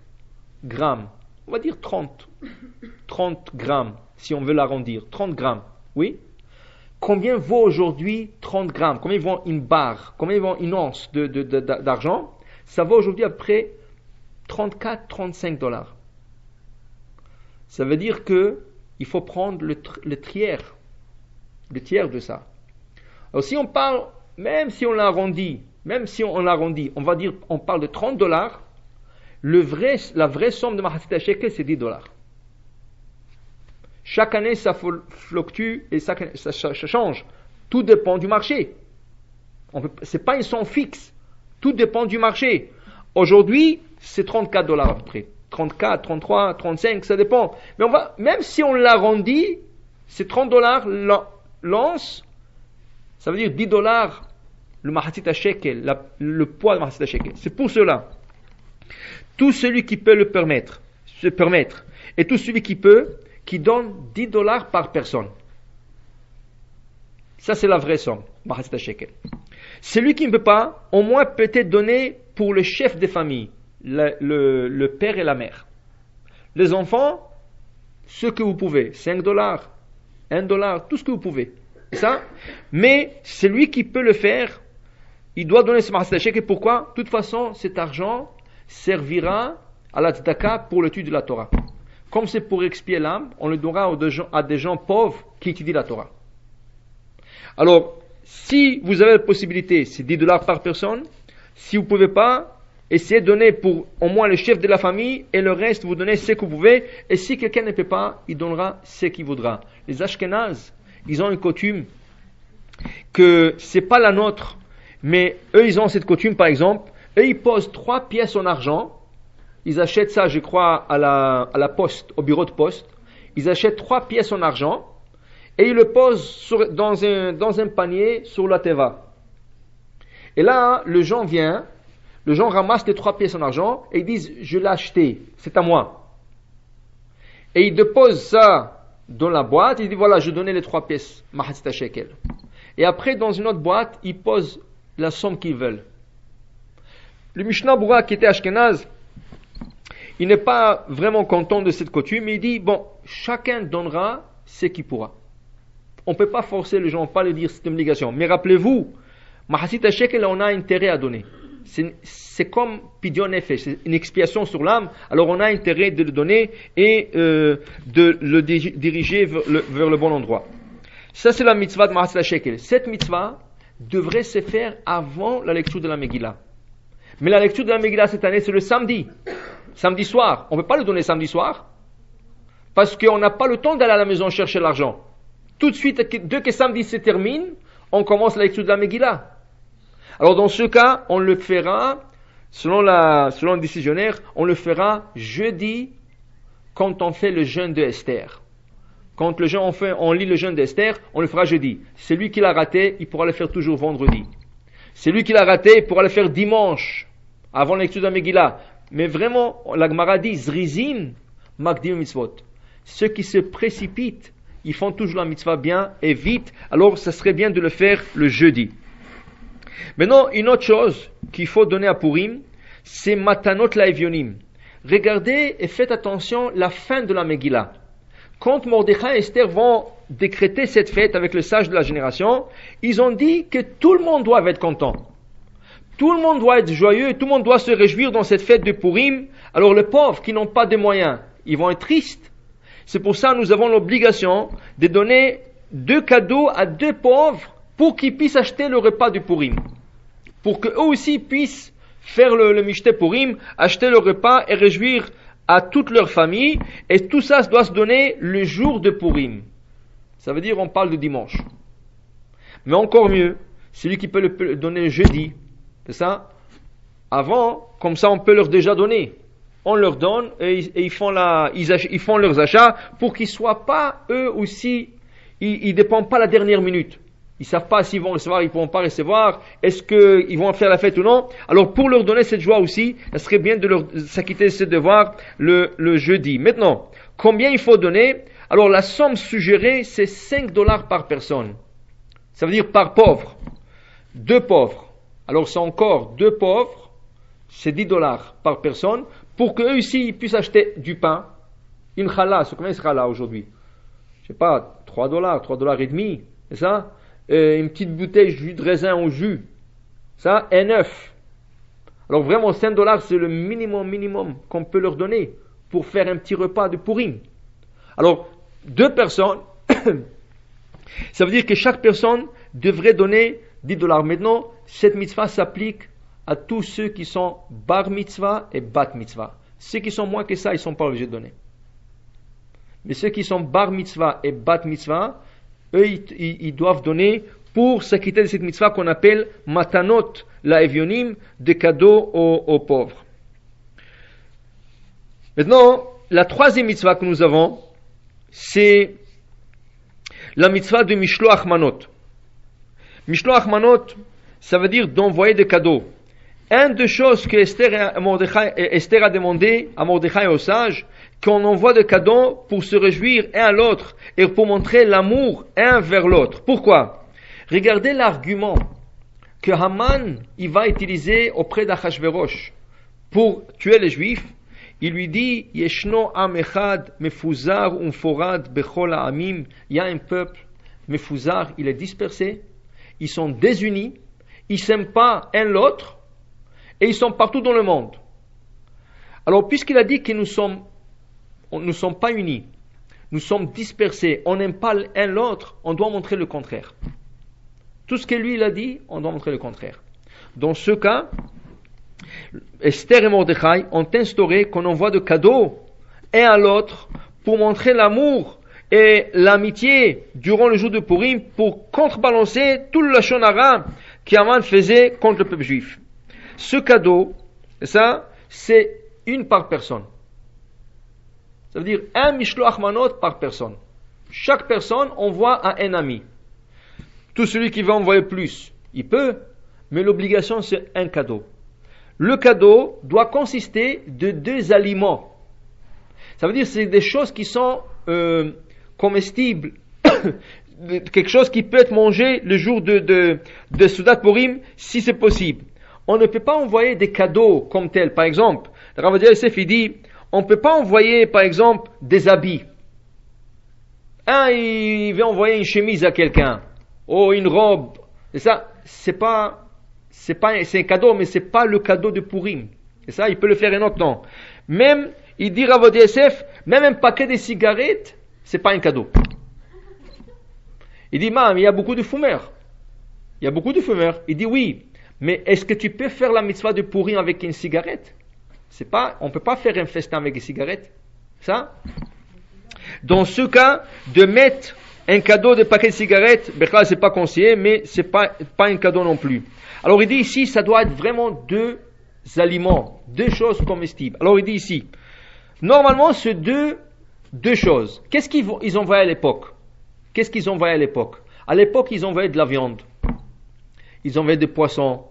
Speaker 1: grammes. On va dire 30 grammes, si on veut l'arrondir. 30 grammes, oui. Combien vaut aujourd'hui 30 grammes? Combien vaut une barre? Combien vaut une once d'argent? Ça vaut aujourd'hui à peu près 34-35 $. Ça veut dire que il faut prendre le tiers de ça. Alors si on parle, même si on l'arrondit, on va dire, on parle de 30 $, la vraie somme de Mahatzit HaShekel, c'est 10 $. Chaque année, ça fluctue et ça change. Tout dépend du marché. C'est pas une somme fixe. Tout dépend du marché. Aujourd'hui, c'est 34 $ à peu près. 34, 33, 35, ça dépend. Mais même si on l'arrondit, c'est 30 $ l'once. Ça veut dire 10 $. Le Mahatzit HaShekel, le poids de Mahatzit HaShekel. C'est pour cela. Tout celui qui peut se permettre, et tout celui qui peut, qui donne $10 par personne. Ça, c'est la vraie somme. Celui qui ne peut pas, au moins peut-être donner pour le chef des familles, le père et la mère. Les enfants, ce que vous pouvez, $5, $1, tout ce que vous pouvez. Ça. Mais celui qui peut le faire, il doit donner ce mahassid shekel. Pourquoi? De toute façon, cet argent servira à la tzedaka pour l'étude de la Torah. Comme c'est pour expier l'âme, on le donnera à des gens pauvres qui étudient la Torah. Alors, si vous avez la possibilité, c'est $10 par personne. Si vous ne pouvez pas, essayez de donner pour au moins le chef de la famille et le reste, vous donnez ce que vous pouvez. Et si quelqu'un ne peut pas, il donnera ce qu'il voudra. Les Ashkénazes, ils ont une coutume que c'est pas la nôtre, mais eux, ils ont cette coutume, par exemple, eux, ils posent 3 pièces en argent. Ils achètent ça, je crois, à la poste, au bureau de poste. Ils achètent 3 pièces en argent et ils le posent dans un panier sur la teva. Et là, le gens ramasse les 3 pièces en argent et ils disent, je l'ai acheté, c'est à moi. Et ils déposent ça dans la boîte, ils disent, voilà, je donnais les 3 pièces, mahassid shekel. Et après, dans une autre boîte, ils posent la somme qu'ils veulent. Le Mishnah Berurah, qui était Ashkenaz, il n'est pas vraiment content de cette coutume, mais il dit, bon, chacun donnera ce qu'il pourra. On ne peut pas forcer les gens, pas le dire, c'est une obligation. Mais rappelez-vous, mahassid shekel, on a intérêt à donner. C'est comme pidyon nefesh, c'est une expiation sur l'âme, alors on a intérêt de le donner et de le diriger vers le bon endroit. Ça, c'est la mitzvah de mahassid shekel. Cette mitzvah devrait se faire avant la lecture de la Megillah. Mais la lecture de la Megillah cette année, c'est le samedi soir. On ne peut pas le donner samedi soir, parce qu'on n'a pas le temps d'aller à la maison chercher l'argent. Tout de suite, dès que samedi se termine, on commence la lecture de la Megillah. Alors dans ce cas, on le fera, selon le décisionnaire, on le fera jeudi, quand on fait le jeûne de Esther. Quand on lit le jeûne d'Esther, on le fera jeudi. Celui qui l'a raté, il pourra le faire toujours vendredi. Celui qui l'a raté, il pourra le faire dimanche, avant la lecture de la Megillah. Mais vraiment, la Gemara dit, Zrizin, Magdim Mitzvot. Ceux qui se précipitent, ils font toujours la mitzvah bien et vite, alors ça serait bien de le faire le jeudi. Maintenant, une autre chose qu'il faut donner à Purim, c'est Matanot Laevionim. Regardez et faites attention la fin de la Megillah. Quand Mordechai et Esther vont décréter cette fête avec le sage de la génération, ils ont dit que tout le monde doit être content. Tout le monde doit être joyeux, tout le monde doit se réjouir dans cette fête de Purim. Alors les pauvres qui n'ont pas de moyens, ils vont être tristes. C'est pour ça que nous avons l'obligation de donner 2 cadeaux à 2 pauvres pour qu'ils puissent acheter le repas du Purim. Pour qu'eux aussi puissent faire le Mishte Purim, acheter le repas et réjouir à toute leur famille. Et tout ça doit se donner le jour de Purim. Ça veut dire on parle de dimanche. Mais encore mieux, celui qui peut le donner le jeudi, c'est ça? Avant, comme ça on peut leur déjà donner. On leur donne et ils font leurs achats pour qu'ils soient pas eux aussi, ils dépendent pas la dernière minute. Ils savent pas s'ils vont recevoir, ils pourront pas recevoir, est-ce qu'ils vont faire la fête ou non. Alors pour leur donner cette joie aussi, ça serait bien de leur s'acquitter de ce devoir le jeudi. Maintenant, combien il faut donner? Alors la somme suggérée, c'est $5 par personne. Ça veut dire par pauvre. 2 pauvres. Alors c'est encore 2 pauvres, c'est $10 par personne, pour qu'eux aussi ils puissent acheter du pain. Une challah, c'est combien sera là aujourd'hui? Je sais pas, $3 et demi, c'est ça? Une petite bouteille de jus de raisin au jus, ça, un œuf. Alors vraiment, $5, c'est le minimum qu'on peut leur donner pour faire un petit repas de Purim. Alors, 2 personnes, ça veut dire que chaque personne devrait donner $10. Maintenant, cette mitzvah s'applique à tous ceux qui sont bar mitzvah et bat mitzvah. Ceux qui sont moins que ça, ils ne sont pas obligés de donner. Mais ceux qui sont bar mitzvah et bat mitzvah, eux, ils doivent donner pour s'acquitter de cette mitzvah qu'on appelle matanot laevionim, des cadeaux aux pauvres. Maintenant, la 3e mitzvah que nous avons, c'est la mitzvah de Mishloach Manot. Mishloach Manot, ça veut dire d'envoyer des cadeaux. Un des choses que Esther a demandé à Mordechai et aux sages, qu'on envoie des cadeaux pour se réjouir un à l'autre et pour montrer l'amour un vers l'autre. Pourquoi? Regardez l'argument que Haman il va utiliser auprès d'Achashverosh pour tuer les Juifs. Il lui dit, Yeshno am echad mefuzar umforad bechol ha'amim. Il y a un peuple mefuzar, il est dispersé, ils sont désunis, ils s'aiment pas un l'autre, et ils sont partout dans le monde. Alors, puisqu'il a dit que nous sommes pas unis, nous sommes dispersés, on n'aime pas l'un l'autre, on doit montrer le contraire. Tout ce que lui il a dit, on doit montrer le contraire. Dans ce cas, Esther et Mordechai ont instauré qu'on envoie de cadeaux un à l'autre pour montrer l'amour et l'amitié durant le jour de Purim pour contrebalancer tout le lashon hara qu'Haman faisait contre le peuple juif. Ce cadeau, ça, c'est une par personne. Ça veut dire un mishloach manot par personne. Chaque personne envoie à un ami. Tout celui qui veut envoyer plus, il peut, mais l'obligation c'est un cadeau. Le cadeau doit consister de 2 aliments. Ça veut dire que c'est des choses qui sont comestibles, quelque chose qui peut être mangé le jour de Soudat Purim, si c'est possible. On ne peut pas envoyer des cadeaux comme tels. Par exemple, le Rav Ovadia Yosef dit, on ne peut pas envoyer, par exemple, des habits. Il veut envoyer une chemise à quelqu'un, ou une robe. Et ça, c'est un cadeau, mais c'est pas le cadeau de Purim. Et ça, il peut le faire un autre temps. Même, il dit Rav Ovadia Yosef, même un paquet de cigarettes, c'est pas un cadeau. Il dit, il y a beaucoup de fumeurs. Il dit oui. Mais est-ce que tu peux faire la mitzvah de Purim avec une cigarette? On ne peut pas faire un festin avec une cigarette. Ça? Dans ce cas, de mettre un cadeau de paquet de cigarettes, c'est pas conseillé, mais c'est pas un cadeau non plus. Alors il dit ici, ça doit être vraiment 2 aliments, 2 choses comestibles. Alors il dit ici, normalement c'est deux choses. Qu'est-ce qu'ils envoyaient à l'époque? À l'époque, ils envoyaient de la viande. Ils envoyaient des poissons.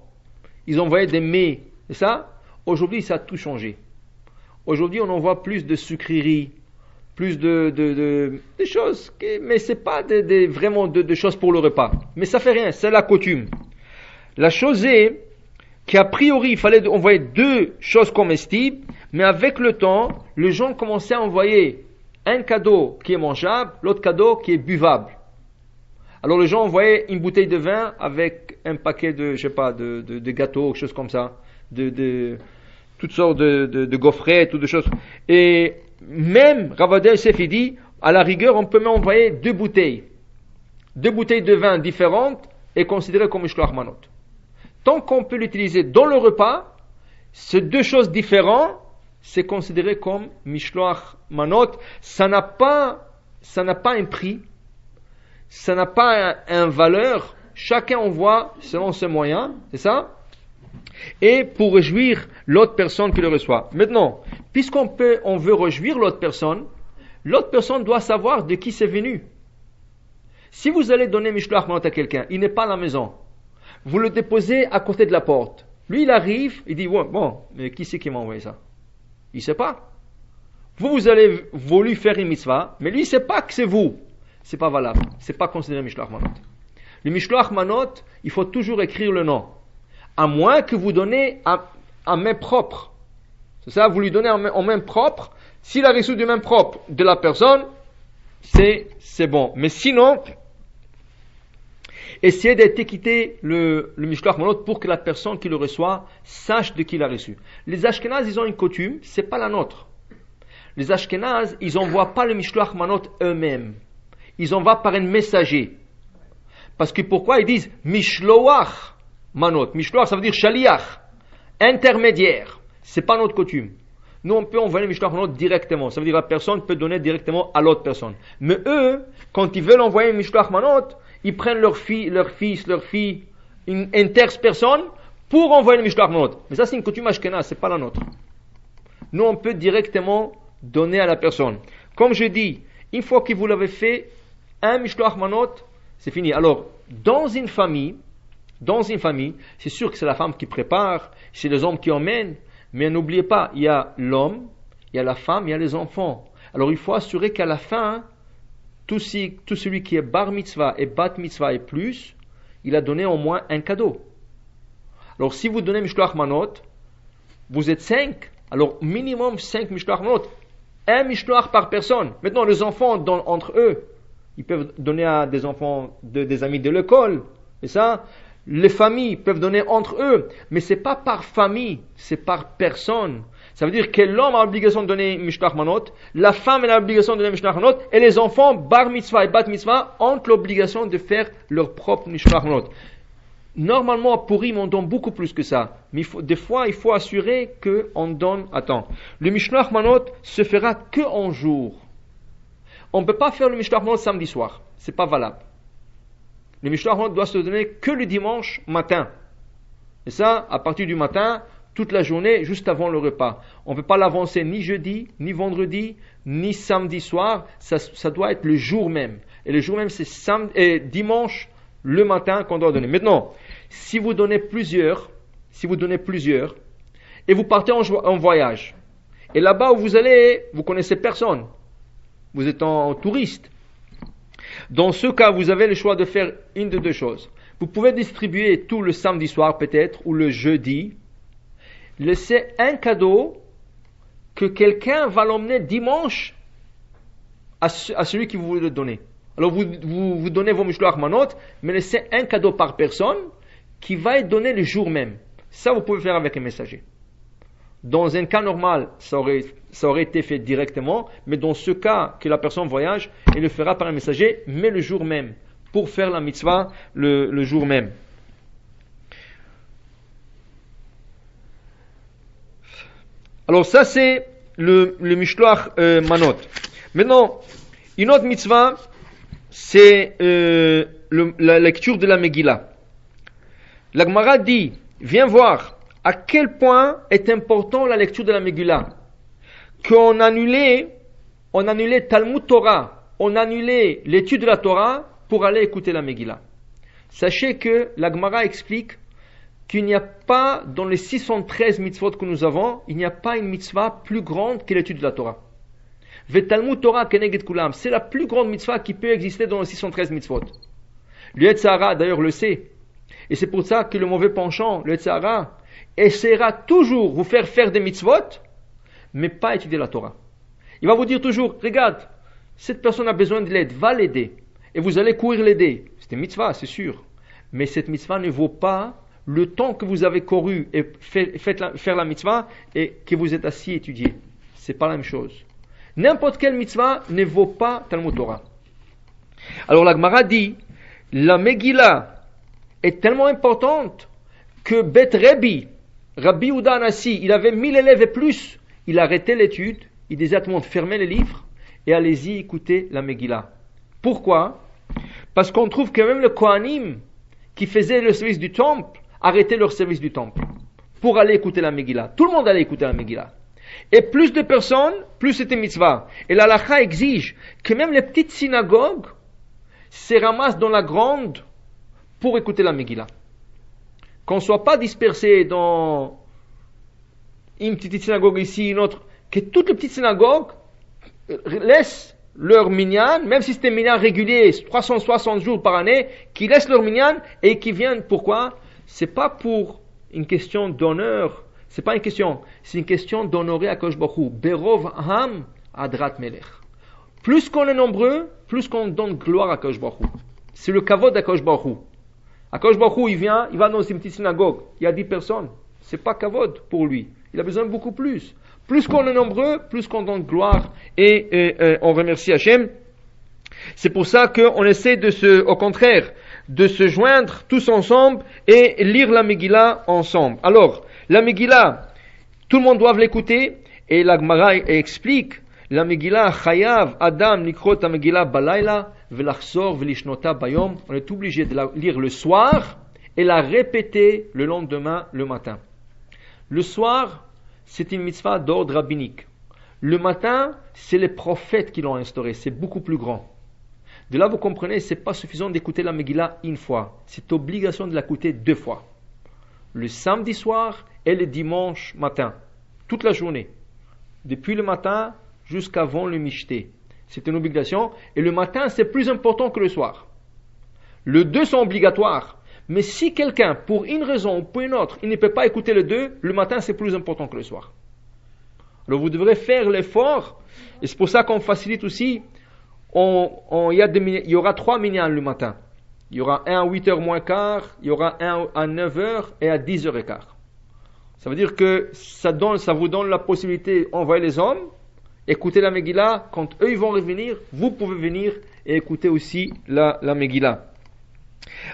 Speaker 1: Ils envoyaient des mets. C'est ça? Aujourd'hui, ça a tout changé. Aujourd'hui, on envoie plus de sucreries, plus de choses, mais c'est pas vraiment de choses pour le repas. Mais ça fait rien, c'est la coutume. La chose est qu'a priori, il fallait envoyer 2 choses comestibles, mais avec le temps, les gens commençaient à envoyer un cadeau qui est mangeable, l'autre cadeau qui est buvable. Alors les gens envoyaient une bouteille de vin avec un paquet de gâteaux, quelque chose comme ça, de toutes sortes de gaufrettes, toutes de choses. Et même Rav Ovadia Yosef dit, à la rigueur, on peut même envoyer 2 bouteilles de vin différentes et considérées comme mishloach manot. Tant qu'on peut l'utiliser dans le repas, ces 2 choses différentes, c'est considéré comme mishloach manot. Ça n'a pas un prix. Ça n'a pas une valeur, chacun envoie selon ses moyens, c'est ça? Et pour réjouir l'autre personne qui le reçoit. Maintenant, puisqu'on veut réjouir l'autre personne doit savoir de qui c'est venu. Si vous allez donner mishloach manot à quelqu'un, il n'est pas à la maison, vous le déposez à côté de la porte. Lui, il arrive, il dit, bon, mais qui c'est qui m'a envoyé ça? Il ne sait pas. Vous avez voulu faire une mitzvah, mais lui, il ne sait pas que c'est vous. C'est pas valable. C'est pas considéré mishloach manot. Le mishloach manot, il faut toujours écrire le nom. À moins que vous donnez à main propre. C'est ça, vous lui donnez en main propre. S'il a reçu de main propre de la personne, c'est bon. Mais sinon, essayez d'étiqueter le mishloach manot pour que la personne qui le reçoit sache de qui il a reçu. Les Ashkénazes, ils ont une coutume, c'est pas la nôtre. Les Ashkénazes, ils n'envoient pas le mishloach manot eux-mêmes. Ils envoient par un messager. Parce que pourquoi ils disent mishloach manot? Mishloach, ça veut dire shaliach, intermédiaire. C'est pas notre coutume. Nous, on peut envoyer le mishloach manot directement. Ça veut dire que la personne peut donner directement à l'autre personne. Mais eux, quand ils veulent envoyer un mishloach manot, ils prennent leur fils, une tierce personne pour envoyer le mishloach manot. Mais ça, c'est une coutume ashkénaze, c'est pas la nôtre. Nous, on peut directement donner à la personne. Comme je dis, une fois que vous l'avez fait, un mishloach manot, c'est fini. Alors, dans une famille, Dans une famille, c'est sûr que c'est la femme qui prépare, c'est les hommes qui emmènent, mais n'oubliez pas, il y a l'homme, il y a la femme, il y a les enfants. Alors il faut assurer qu'à la fin, tout celui qui est bar mitzvah et bat mitzvah et plus, il a donné au moins un cadeau. Alors si vous donnez mishloach manot, vous êtes 5, alors minimum 5 mishloach manot. Un mishloach par personne. Maintenant, les enfants donnent entre eux. Ils peuvent donner à des enfants, des amis de l'école. Et ça, les familles peuvent donner entre eux. Mais c'est pas par famille, c'est par personne. Ça veut dire que l'homme a l'obligation de donner mishloach manot, la femme a l'obligation de donner mishloach manot, et les enfants, bar mitzvah et bat mitzvah, ont l'obligation de faire leur propre mishloach manot. Normalement, à Purim, on donne beaucoup plus que ça. Mais des fois, il faut assurer qu'on donne... Attends, le mishloach manot se fera que en jour. On ne peut pas faire le mishloach manot samedi soir. C'est pas valable. Le mishloach manot doit se donner que le dimanche matin. Et ça, à partir du matin, toute la journée, juste avant le repas. On ne peut pas l'avancer ni jeudi, ni vendredi, ni samedi soir. Ça doit être le jour même. Et le jour même, c'est dimanche, le matin qu'on doit donner. Maintenant, si vous donnez plusieurs, et vous partez en voyage, et là-bas où vous allez, vous connaissez personne, vous êtes en touriste. Dans ce cas, vous avez le choix de faire une de deux choses. Vous pouvez distribuer tout le samedi soir peut-être, ou le jeudi, laisser un cadeau que quelqu'un va l'emmener dimanche à celui qui vous veut le donner. Alors vous donnez vos mishloach manot, mais laissez un cadeau par personne qui va être donné le jour même. Ça, vous pouvez faire avec un messager. Dans un cas normal, ça aurait été fait directement, mais dans ce cas que la personne voyage, il le fera par un messager, mais le jour même, pour faire la mitzvah le jour même. Alors ça, c'est le mishloach manot. Maintenant, une autre mitzvah, c'est la lecture de la Megillah. La Gemara dit, viens voir à quel point est important la lecture de la Megillah. Qu'on annulait Talmud Torah, on annulait l'étude de la Torah pour aller écouter la Megillah. Sachez que la Gemara explique qu'il n'y a pas, dans les 613 mitzvot que nous avons, il n'y a pas une mitzvah plus grande que l'étude de la Torah. Talmud Torah keneged kulam, c'est la plus grande mitzvah qui peut exister dans les 613 mitzvot. Le Yetzer Hara d'ailleurs le sait. Et c'est pour ça que le mauvais penchant, le Yetzer Hara, essaiera toujours vous faire des mitzvot, mais pas étudier la Torah. Il va vous dire toujours, regarde, cette personne a besoin de l'aide, va l'aider. Et vous allez courir l'aider. C'est une mitzvah, c'est sûr. Mais cette mitzvah ne vaut pas le temps que vous avez couru et faire la mitzvah et que vous êtes assis et étudié. C'est pas la même chose. N'importe quelle mitzvah ne vaut pas Talmud Torah. Alors la Gemara dit, la Megillah est tellement importante que Bet Rabbi Yehuda Anassi, il avait 1000 élèves et plus, il arrêtait l'étude, il disait à tout le monde, fermez les livres et allez-y écouter la Megillah. Pourquoi? Parce qu'on trouve que même le Kohanim qui faisait le service du temple arrêtaient leur service du temple pour aller écouter la Megillah. Tout le monde allait écouter la Megillah. Et plus de personnes, plus c'était mitzvah. Et la halakha exige que même les petites synagogues se ramassent dans la grande pour écouter la Megillah. Qu'on ne soit pas dispersé dans une petite synagogue ici, une autre. Que toutes les petites synagogues laissent leur minyan, même si c'était un minyan régulier, 360 jours par année, qui laissent leur minyan et qui viennent. Pourquoi? C'est pas pour une question d'honneur. C'est pas une question. C'est une question d'honorer Akadosh Baruch Hu. Berov ham adrat melech. Plus qu'on est nombreux, plus qu'on donne gloire à Akadosh Baruch Hu. C'est le kavod d'Akadosh Baruch Hu. Akadosh Baruch Hu, il va dans une petite synagogue. Il y a 10 personnes. C'est pas kavod pour lui. Il a besoin de beaucoup plus. Plus qu'on est nombreux, plus qu'on donne gloire et on remercie Hachem. C'est pour ça qu'on essaie au contraire, de se joindre tous ensemble et lire la Megillah ensemble. Alors, la Megillah, tout le monde doit l'écouter et la Gemara explique la Megillah chayav adam likrot la Megillah balayla velachzor velishnota bayom. On est obligé de la lire le soir et la répéter le lendemain, le matin. Le soir, c'est une mitzvah d'ordre rabbinique. Le matin, c'est les prophètes qui l'ont instauré, c'est beaucoup plus grand. De là, vous comprenez, c'est pas suffisant d'écouter la Megillah une fois. C'est obligation de l'écouter 2 fois. Le samedi soir et le dimanche matin. Toute la journée. Depuis le matin jusqu'avant le Mishté. C'est une obligation. Et le matin, c'est plus important que le soir. Les 2 sont obligatoires. Mais si quelqu'un, pour une raison ou pour une autre, il ne peut pas écouter les 2, le matin, c'est plus important que le soir. Alors vous devrez faire l'effort. Et c'est pour ça qu'on facilite aussi. Il y aura 3 minyan le matin. Il y aura un à 8h moins quart, il y aura un à 9h et à 10h15. Ça veut dire que ça vous donne la possibilité d'envoyer les hommes, écouter la Megillah. Quand eux ils vont revenir, vous pouvez venir et écouter aussi la Megillah.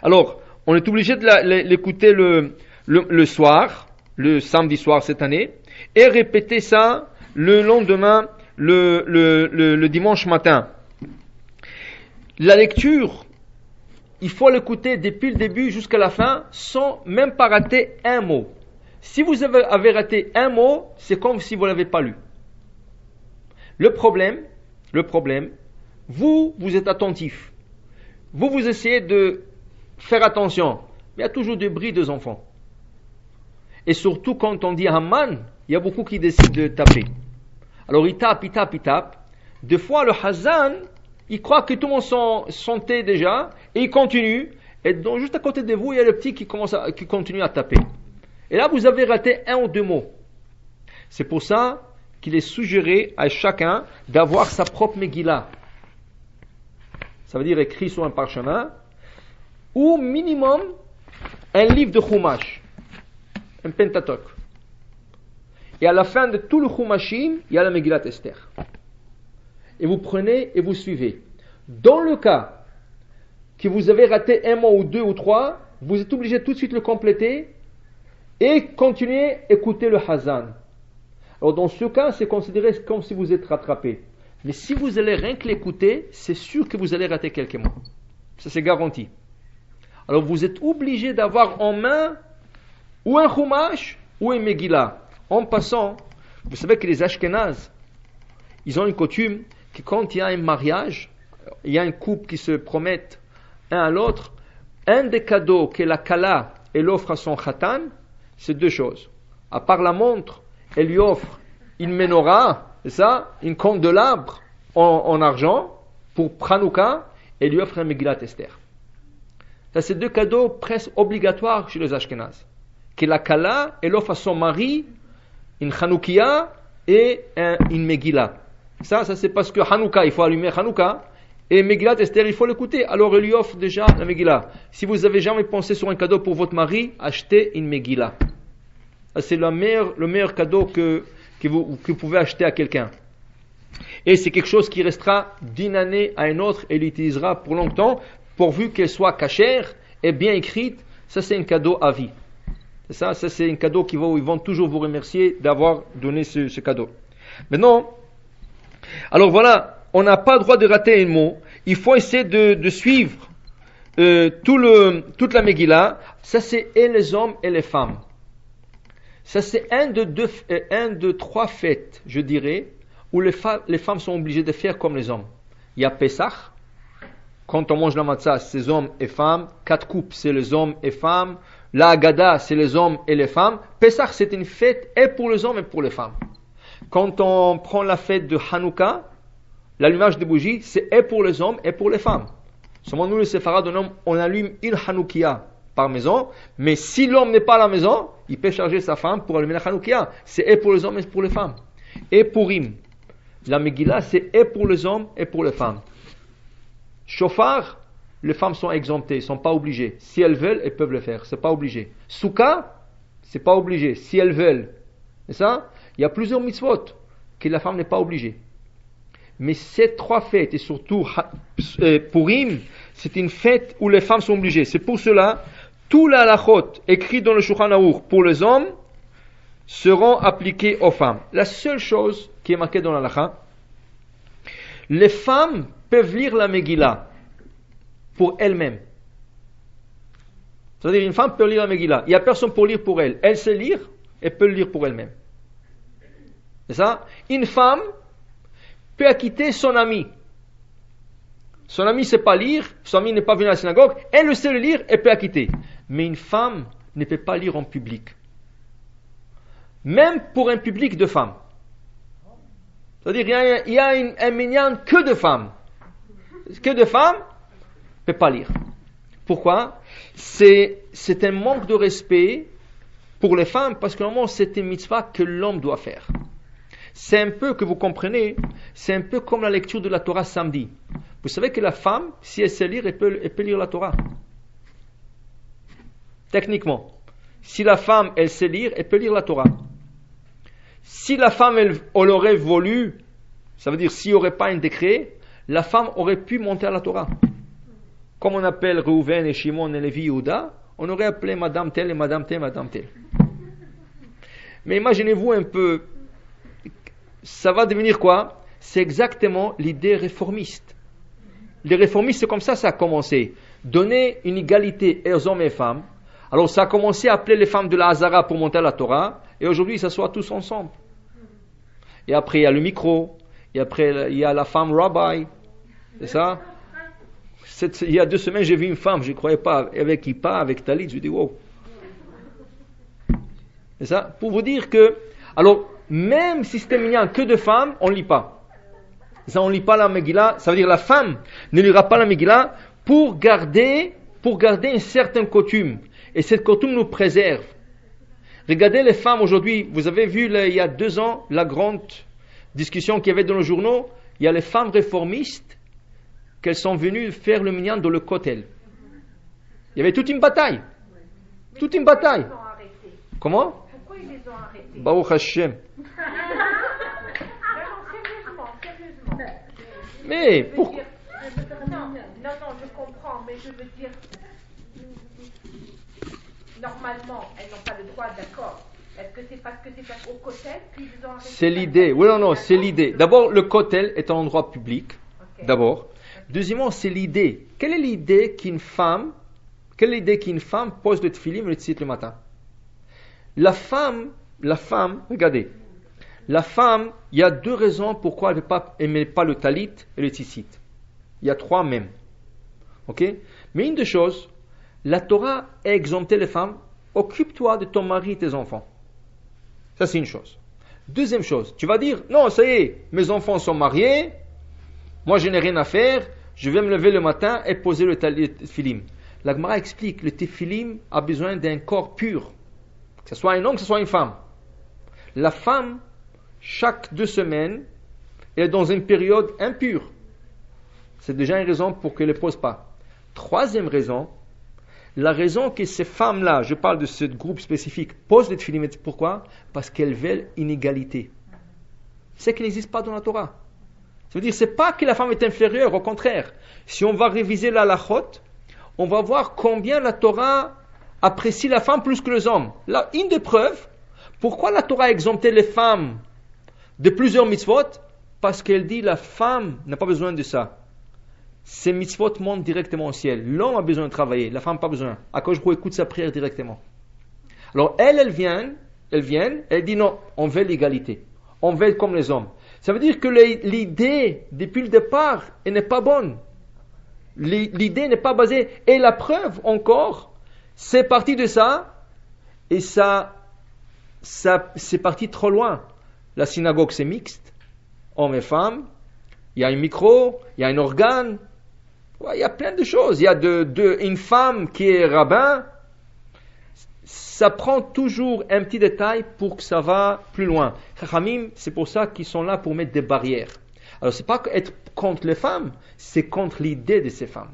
Speaker 1: Alors, on est obligé de l'écouter le soir, le samedi soir cette année, et répéter ça le lendemain, le dimanche matin. La lecture, il faut l'écouter depuis le début jusqu'à la fin sans même pas rater un mot. Si vous avez raté un mot, c'est comme si vous ne l'avez pas lu. Le problème, vous êtes attentif. Vous essayez de faire attention. Mais il y a toujours du bruit des enfants. Et surtout quand on dit Hamman, il y a beaucoup qui décident de taper. Alors il tape. Des fois le Hazan, il croit que tout le monde sentait déjà, et il continue, et donc juste à côté de vous, il y a le petit qui continue à taper. Et là, vous avez raté 1 ou 2 mots. C'est pour ça qu'il est suggéré à chacun d'avoir sa propre Megillah. Ça veut dire écrit sur un parchemin, ou minimum, un livre de Chumash, un Pentateuch. Et à la fin de tout le Chumashim, il y a la Megillat Esther. Et vous prenez et vous suivez. Dans le cas que vous avez raté 1 mot ou 2 ou 3, vous êtes obligé tout de suite de le compléter et continuer à écouter le Hazan. Alors dans ce cas, c'est considéré comme si vous êtes rattrapé. Mais si vous allez rien que l'écouter, c'est sûr que vous allez rater quelques mots. Ça c'est garanti. Alors vous êtes obligé d'avoir en main ou un Chumash ou un Megillah. En passant, vous savez que les Ashkénazes, ils ont une coutume que quand il y a un mariage, il y a un couple qui se promettent un à l'autre, un des cadeaux que la Kala elle offre à son Khatan, c'est 2 choses. À part la montre, elle lui offre une menorah, c'est ça, une candelabre en argent pour Hanouka, et lui offre un Megillat Esther. Ça, c'est 2 cadeaux presque obligatoires chez les Ashkénazes. Que la Kala elle offre à son mari une Hanoukia et une Megillah. Ça c'est parce que Hanouka, il faut allumer Hanouka, et Megillat Esther, il faut l'écouter. Alors, il lui offre déjà la Megillah. Si vous avez jamais pensé sur un cadeau pour votre mari, achetez une Megillah. C'est le meilleur cadeau que vous pouvez acheter à quelqu'un. Et c'est quelque chose qui restera d'une année à une autre et l'utilisera pour longtemps, pourvu qu'elle soit cachère et bien écrite. Ça, c'est un cadeau à vie. Ça c'est un cadeau ils vont toujours vous remercier d'avoir donné ce cadeau. Maintenant, alors voilà, on n'a pas le droit de rater un mot. Il faut essayer de suivre toute la Megillah. Ça c'est et les hommes et les femmes. Ça c'est un de 3 fêtes, je dirais, où les femmes sont obligées de faire comme les hommes. Il y a Pesach. Quand on mange la matzah, c'est hommes et femmes. 4 coupes, c'est les hommes et femmes. La Haggadah, c'est les hommes et les femmes. Pesach, c'est une fête et pour les hommes et pour les femmes. Quand on prend la fête de Hanouka, l'allumage de bougies, c'est et pour les hommes et pour les femmes. Seulement nous, les séfarades, on allume une Hanoukia par maison, mais si l'homme n'est pas à la maison, il peut charger sa femme pour allumer la Hanoukia. C'est et pour les hommes et pour les femmes. Et Purim, la Megillah, c'est et pour les hommes et pour les femmes. Shofar, les femmes sont exemptées, sont pas obligées. Si elles veulent, elles peuvent le faire, c'est pas obligé. Souka, c'est pas obligé, si elles veulent. C'est ça? Il y a plusieurs mitzvot que la femme n'est pas obligée. Mais ces 3 fêtes, et surtout Purim, c'est une fête où les femmes sont obligées. C'est pour cela, tous les halachot écrits dans le Shulchan Aruch pour les hommes seront appliqués aux femmes. La seule chose qui est marquée dans l'halakha, les femmes peuvent lire la Megillah pour elles-mêmes. C'est-à-dire une femme peut lire la Megillah. Il n'y a personne pour lire pour elle. Elle sait lire et peut le lire pour elle-même. C'est ça? Une femme peut acquitter son ami Son ami ne sait pas lire, son ami n'est pas venu à la synagogue, elle le sait le lire, elle peut acquitter. Mais une femme ne peut pas lire en public. Même pour un public de femmes. C'est-à-dire, il y a un minyan que de femmes. Que de femmes ne peut pas lire. Pourquoi? C'est un manque de respect pour les femmes, parce que normalement, c'est une mitzvah que l'homme doit faire. C'est un peu, que vous comprenez, c'est un peu comme la lecture de la Torah samedi. Vous savez que la femme, si elle sait lire, elle peut lire la Torah. Techniquement. Si la femme, elle sait lire, elle peut lire la Torah. Si la femme, elle aurait voulu, ça veut dire s'il n'y aurait pas un décret, la femme aurait pu monter à la Torah. Comme on appelle Reuven et Shimon et Lévi Yehuda, on aurait appelé Madame telle et Madame telle, Madame telle. Mais imaginez-vous un peu, ça va devenir quoi? C'est exactement l'idée réformiste. Les réformistes, c'est comme ça a commencé. Donner une égalité aux hommes et aux femmes. Alors ça a commencé à appeler les femmes de la Hazara pour monter à la Torah, et aujourd'hui ils s'assoient tous ensemble. Et après il y a le micro, et après il y a la femme rabbi, c'est ça? Il y a 2 semaines j'ai vu une femme, je ne croyais pas, avec kippa, avec talit, je dis wow. C'est ça? Pour vous dire que, alors même si c'était mignon que de femmes, on ne lit pas. Ça, on ne lit pas la Megillah, ça veut dire la femme ne lira pas la Megillah pour garder une certaine coutume. Et cette coutume nous préserve. Regardez les femmes aujourd'hui, vous avez vu il y a 2 ans la grande discussion qu'il y avait dans les journaux, il y a les femmes réformistes qu'elles sont venues faire le minyan dans le kotel. Il y avait toute une bataille. Toute une bataille. Comment?
Speaker 2: Pourquoi ils les ont arrêtés?
Speaker 1: Baruch Hashem.
Speaker 2: Sérieusement.
Speaker 1: Mais pourquoi?
Speaker 2: Non, je comprends, mais je veux dire, normalement, elles n'ont pas le droit, d'accord. Est-ce que c'est parce que c'est au kotel qu'ils ont arrêté?
Speaker 1: C'est l'idée. Oui, non, c'est l'idée. D'abord, le kotel est un endroit public. Okay. D'abord. Deuxièmement, c'est l'idée. Quelle est l'idée qu'une femme pose le tefillin et le tzitzit le matin? La femme, regardez. La femme, il y a 2 raisons pourquoi elle ne met pas le talit et le tzitzit. Il y a 3 même. Ok? Mais une des choses, la Torah a exempté les femmes. Occupe-toi de ton mari et tes enfants. Ça, c'est une chose. Deuxième chose, tu vas dire, non, ça y est, mes enfants sont mariés, moi je n'ai rien à faire, je vais me lever le matin et poser le tefillin. La Gemara explique, le tefillin a besoin d'un corps pur. Que ce soit un homme, que ce soit une femme. La femme, chaque 2 semaines, elle est dans une période impure. C'est déjà une raison pour qu'elle ne le pose pas. 3e raison, la raison que ces femmes-là, je parle de ce groupe spécifique, posent les tefillin, pourquoi? Parce qu'elles veulent une égalité. C'est qui n'existe pas dans la Torah. Ça veut dire, c'est pas que la femme est inférieure, au contraire. Si on va réviser la halachot, on va voir combien la Torah apprécie la femme plus que les hommes. Là, une des preuves, pourquoi la Torah a exempté les femmes de plusieurs mitzvot? Parce qu'elle dit, la femme n'a pas besoin de ça. Ces mitzvot montent directement au ciel. L'homme a besoin de travailler, la femme n'a pas besoin. Akadosh Baruch Hu écoute sa prière directement. Alors elles viennent, elles disent non, on veut l'égalité. On veut être comme les hommes. Ça veut dire que l'idée, depuis le départ, elle n'est pas bonne. L'idée n'est pas basée. Et la preuve, encore, c'est parti de ça, et ça c'est parti trop loin. La synagogue, c'est mixte, hommes et femmes. Il y a un micro, il y a un organe. Il y a plein de choses. Il y a une femme qui est rabbin. Ça prend toujours un petit détail pour que ça va plus loin. Chachamim, c'est pour ça qu'ils sont là pour mettre des barrières. Alors, c'est pas être contre les femmes, c'est contre l'idée de ces femmes.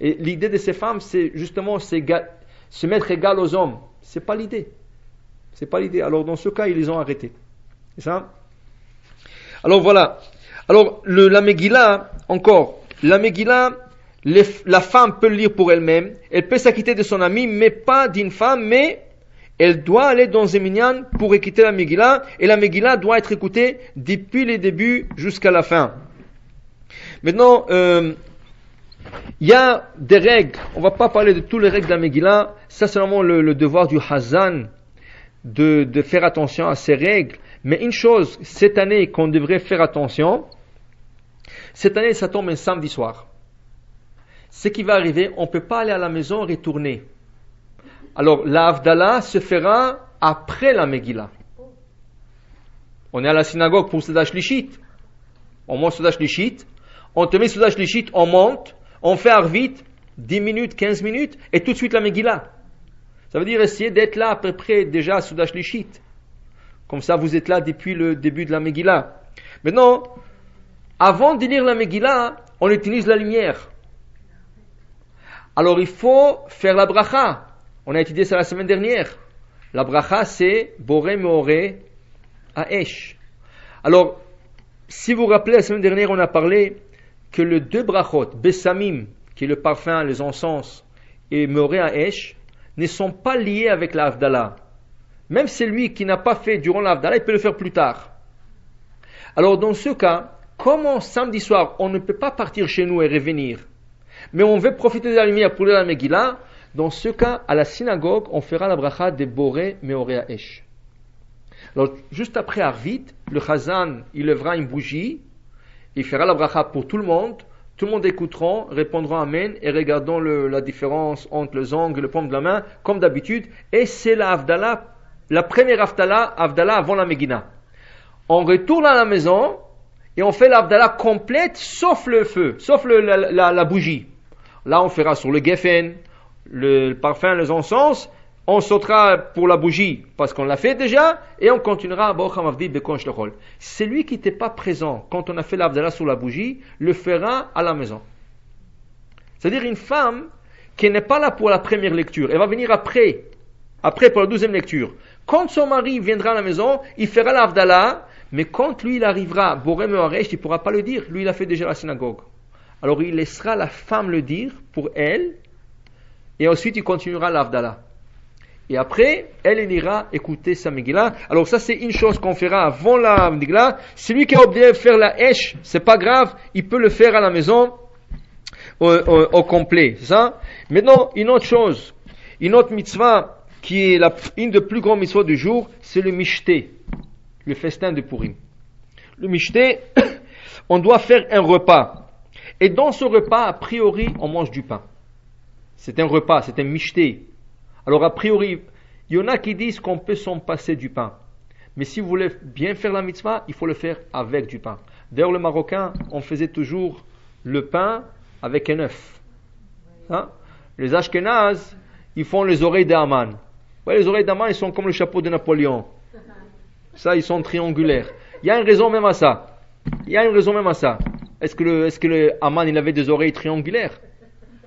Speaker 1: Et l'idée de ces femmes, c'est justement se mettre égal aux hommes. C'est pas l'idée. C'est pas l'idée. Alors, dans ce cas, ils les ont arrêtés. C'est ça? Alors, voilà. Alors, la Megillah, encore. La Megillah, la femme peut le lire pour elle-même. Elle peut s'acquitter de son ami, mais pas d'une femme, mais elle doit aller dans un minyan pour écouter la Megillah. Et la Megillah doit être écoutée depuis le début jusqu'à la fin. Maintenant, il y a des règles. On ne va pas parler de toutes les règles de la Megillah. Ça, c'est vraiment le devoir du Hazan de faire attention à ces règles. Mais une chose, cette année, qu'on devrait faire attention, cette année, ça tombe un samedi soir. ce qui va arriver, on ne peut pas aller à la maison et retourner. Alors, la Havdalah se fera après la Megillah. On est à la synagogue pour Seudah Shlishit. On monte Seudah Shlishit. On te met Seudah Shlishit, on monte. On fait Arvit, 10 minutes, 15 minutes, et tout de suite la Megillah. Ça veut dire essayer d'être là à peu près déjà à Seudah Shlishit. Comme ça, vous êtes là depuis le début de la Megillah. Maintenant, avant de lire la Megillah, on utilise la lumière. Alors, il faut faire la bracha. On a étudié ça la semaine dernière. La bracha, c'est Boré Meoré Aesh. Alors, si vous vous rappelez, la semaine dernière, on a parlé que les deux brachot, Bessamim, qui est le parfum, les encens, et Meoré Aesh, ne sont pas liés avec la Havdalah. Même celui qui n'a pas fait durant la Havdalah, il peut le faire plus tard. Alors, dans ce cas, comme samedi soir, on ne peut pas partir chez nous et revenir, mais on veut profiter de la lumière pour lire la Megillah, dans ce cas, à la synagogue, on fera la bracha de Boré Meoré Aesh. Alors, juste après Arvit, le Chazan, il lèvera une bougie, il fera la bracha pour tout le monde écouteront, répondront Amen, et regardons la différence entre les ongles et le paume de la main, comme d'habitude, et c'est la Havdalah, la première Havdalah avant la Megillah. On retourne à la maison, et on fait la Havdalah complète, sauf le feu, sauf la bougie. Là, on fera sur le Geffen, le parfum, les encens, on sautera pour la bougie parce qu'on l'a fait déjà et on continuera à celui qui n'était pas présent quand on a fait l'Havdalah sur la bougie le fera à la maison. C'est-à-dire une femme qui n'est pas là pour la première lecture, elle va venir après pour la deuxième lecture. Quand son mari viendra à la maison, il fera l'Havdalah, mais quand lui il arrivera, Boré Meoresh, il ne pourra pas le dire, lui il a fait déjà la synagogue. Alors il laissera la femme le dire pour elle et ensuite il continuera l'Havdalah. Et après, elle ira écouter sa Megillah. Alors ça, c'est une chose qu'on fera avant la Megillah. Celui qui a oublié de faire la Esh, c'est pas grave, il peut le faire à la maison au complet. C'est ça? Maintenant, une autre chose, une autre mitzvah qui est une des plus grandes mitzvahs du jour, c'est le Mishté, le festin de Purim. Le Mishté, on doit faire un repas. Et dans ce repas, a priori, on mange du pain. C'est un repas, c'est un Mishté. Alors a priori, il y en a qui disent qu'on peut s'en passer du pain. Mais si vous voulez bien faire la mitzvah, il faut le faire avec du pain. D'ailleurs, le Marocain, on faisait toujours le pain avec un œuf. Hein? Les Ashkénazes, ils font les oreilles d'Aman. Ouais, les oreilles d'Aman, ils sont comme le chapeau de Napoléon. Ça, ils sont triangulaires. Il y a une raison même à ça. Est-ce que le Aman, il avait des oreilles triangulaires?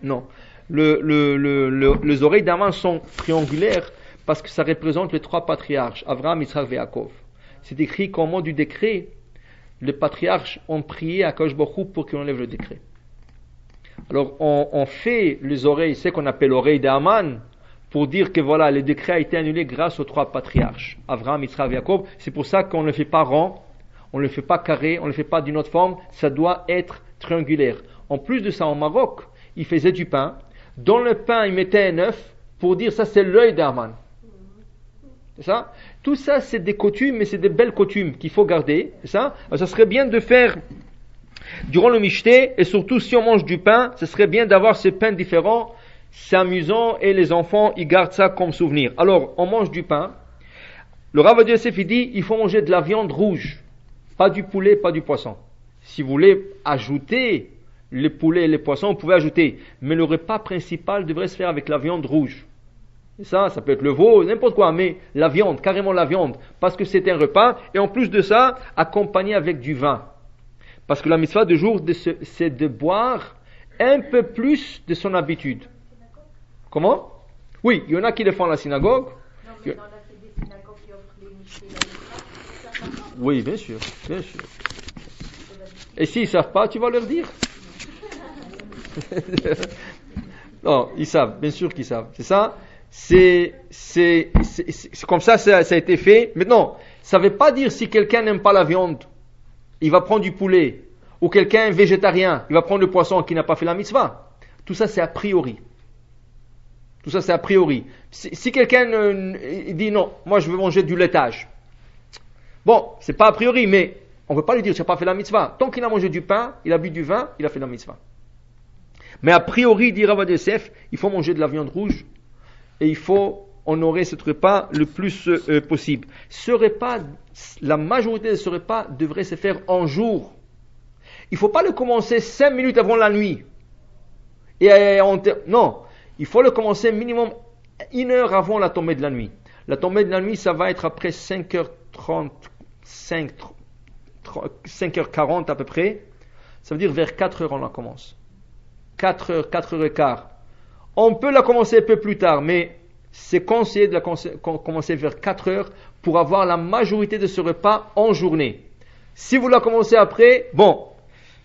Speaker 1: Non. Les oreilles d'Aman sont triangulaires parce que ça représente les trois patriarches, Avraham, Yitzhak et Yaakov. C'est écrit qu'au moment du décret, les patriarches ont prié à Akadosh Baruch Hu pour qu'il enlève le décret. Alors on fait les oreilles, c'est ce qu'on appelle l'oreille d'Aman, pour dire que voilà, le décret a été annulé grâce aux trois patriarches, Avraham, Yitzhak et Yaakov. C'est pour ça qu'on ne le fait pas rond, on ne le fait pas carré, on ne le fait pas d'une autre forme, ça doit être triangulaire. En plus de ça, au Maroc, ils faisaient du pain. Dans le pain, ils mettaient un œuf pour dire ça c'est l'œil d'Aman. C'est ça? Tout ça c'est des coutumes, mais c'est des belles coutumes qu'il faut garder. C'est ça? Alors, ça serait bien de faire durant le Mishté, et surtout si on mange du pain, ce serait bien d'avoir ces pains différents. C'est amusant et les enfants ils gardent ça comme souvenir. Alors on mange du pain. Le Rav Ovadia Yosef dit il faut manger de la viande rouge, pas du poulet, pas du poisson. Si vous voulez ajouter les poulets et les poissons, vous pouvez ajouter. Mais le repas principal devrait se faire avec la viande rouge. Et ça peut être le veau, n'importe quoi, mais la viande, carrément la viande, parce que c'est un repas. Et en plus de ça, accompagné avec du vin. Parce que la mitzvah de jour, c'est de boire un peu plus de son habitude. Comment? Oui, il y en a qui le font à la synagogue.
Speaker 2: Non, mais dans des synagogues qui offrent les mitzvahs,
Speaker 1: oui, bien sûr. Et s'ils ne savent pas, tu vas leur dire. Non, ils savent, bien sûr qu'ils savent. C'est ça. C'est comme ça, ça a été fait. Maintenant, ça ne veut pas dire si quelqu'un n'aime pas la viande, il va prendre du poulet. Ou quelqu'un est végétarien, il va prendre le poisson qui n'a pas fait la mitzvah. Tout ça, c'est a priori. Si quelqu'un dit non, moi je veux manger du laitage. Bon, c'est pas a priori, mais on ne peut pas lui dire tu n'as pas fait la mitzvah. Tant qu'il a mangé du pain, il a bu du vin, il a fait la mitzvah. Mais a priori, dit Rav Yosef, il faut manger de la viande rouge et il faut honorer ce repas le plus possible. Ce repas, la majorité de ce repas devrait se faire en jour. Il ne faut pas le commencer 5 minutes avant la nuit. Non, il faut le commencer minimum 1 heure avant la tombée de la nuit. La tombée de la nuit, ça va être après 5h30, 5h40 à peu près. Ça veut dire vers 4h on la commence. 4h, 4h15. On peut la commencer un peu plus tard, mais c'est conseillé de la commencer vers 4h pour avoir la majorité de ce repas en journée. Si vous la commencez après, bon,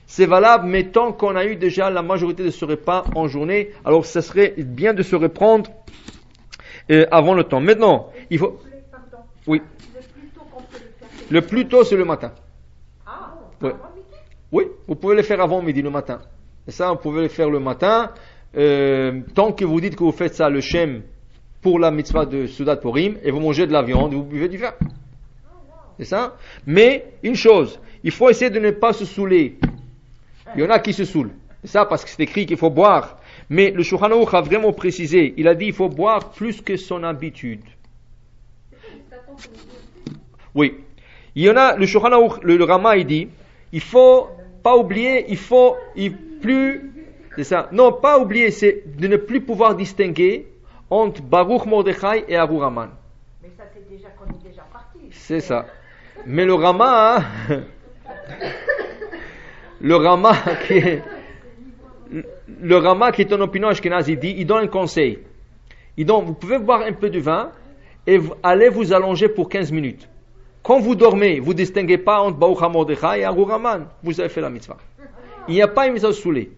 Speaker 1: c'est valable, mais tant qu'on a eu déjà la majorité de ce repas en journée, alors ça serait bien de se reprendre avant le temps. Maintenant, il faut...
Speaker 2: Pardon.
Speaker 1: Oui.
Speaker 2: Le plus tôt qu'on peut le faire.
Speaker 1: Le plus tôt, c'est le matin.
Speaker 2: Ah,
Speaker 1: Oui.
Speaker 2: avant midi.
Speaker 1: Oui, vous pouvez le faire avant midi, le matin. Et ça, vous pouvez le faire le matin. Tant que vous dites que vous faites ça, le shem, pour la mitzvah de Soudat Purim, et vous mangez de la viande, vous buvez du vin. C'est ça? Mais, une chose, il faut essayer de ne pas se saouler. Il y en a qui se saoulent. C'est ça, parce que c'est écrit qu'il faut boire. Mais le Shulchan Aruch a vraiment précisé. Il a dit qu'il faut boire plus que son habitude. Oui. Il y en a, le Shulchan Aruch, le Rama, il dit, il faut pas oublier, c'est ça. Non, pas oublier, c'est de ne plus pouvoir distinguer entre Baruch Mordechai et Aru Raman.
Speaker 2: Mais ça, c'est déjà qu'on est déjà parti.
Speaker 1: C'est ça. Mais le Rama, le Rama qui est en opinion ashkénaze, il donne un conseil. Vous pouvez boire un peu de vin et allez vous allonger pour 15 minutes. Quand vous dormez, vous ne distinguez pas entre Baruch Mordechai et Aru Raman. Vous avez fait la mitzvah. Il n'y a pas une mitzvah saoulée.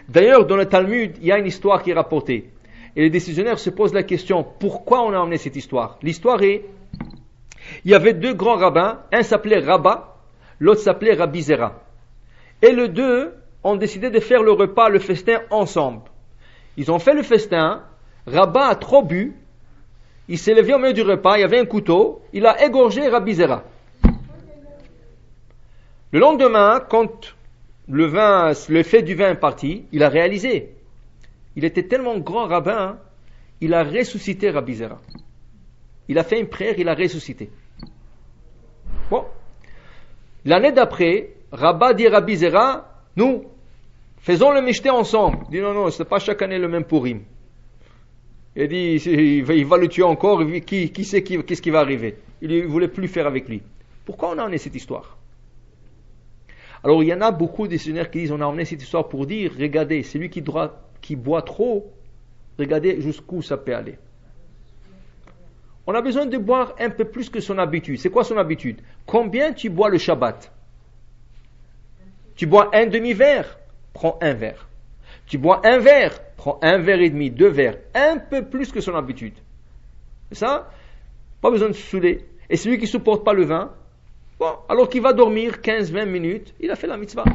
Speaker 1: D'ailleurs, dans le Talmud, il y a une histoire qui est rapportée. Et les décisionnaires se posent la question, pourquoi on a emmené cette histoire? L'histoire est, il y avait 2 grands rabbins, un s'appelait Rabba, l'autre s'appelait Rabbi Zera. Et les 2 ont décidé de faire le repas, le festin ensemble. Ils ont fait le festin, Rabba a trop bu, il s'est levé au milieu du repas, il y avait un couteau, il a égorgé Rabbi Zera. Le lendemain, quand le fait du vin est parti, il a réalisé. Il était tellement grand rabbin, il a ressuscité Rabbi Zera. Il a fait une prière, il a ressuscité. Bon. L'année d'après, Rabba dit à Rabbi Zera, nous, faisons le Mishté ensemble. Il dit non, c'est pas chaque année le même Purim. Il dit, il va le tuer encore, qui sait qu'est-ce qui va arriver? Il ne voulait plus faire avec lui. Pourquoi on a emmené cette histoire? Alors il y en a beaucoup de décisionnaires qui disent, on a emmené cette histoire pour dire, regardez, celui qui boit trop, regardez jusqu'où ça peut aller. On a besoin de boire un peu plus que son habitude. C'est quoi son habitude? Combien tu bois le Shabbat? Tu bois un demi-verre, prends un verre. Tu bois un verre, prends 1 verre et demi, 2 verres, un peu plus que son habitude. C'est ça? Pas besoin de se saouler. Et celui qui ne supporte pas le vin, bon, alors qu'il va dormir 15-20 minutes, il a fait la mitzvah.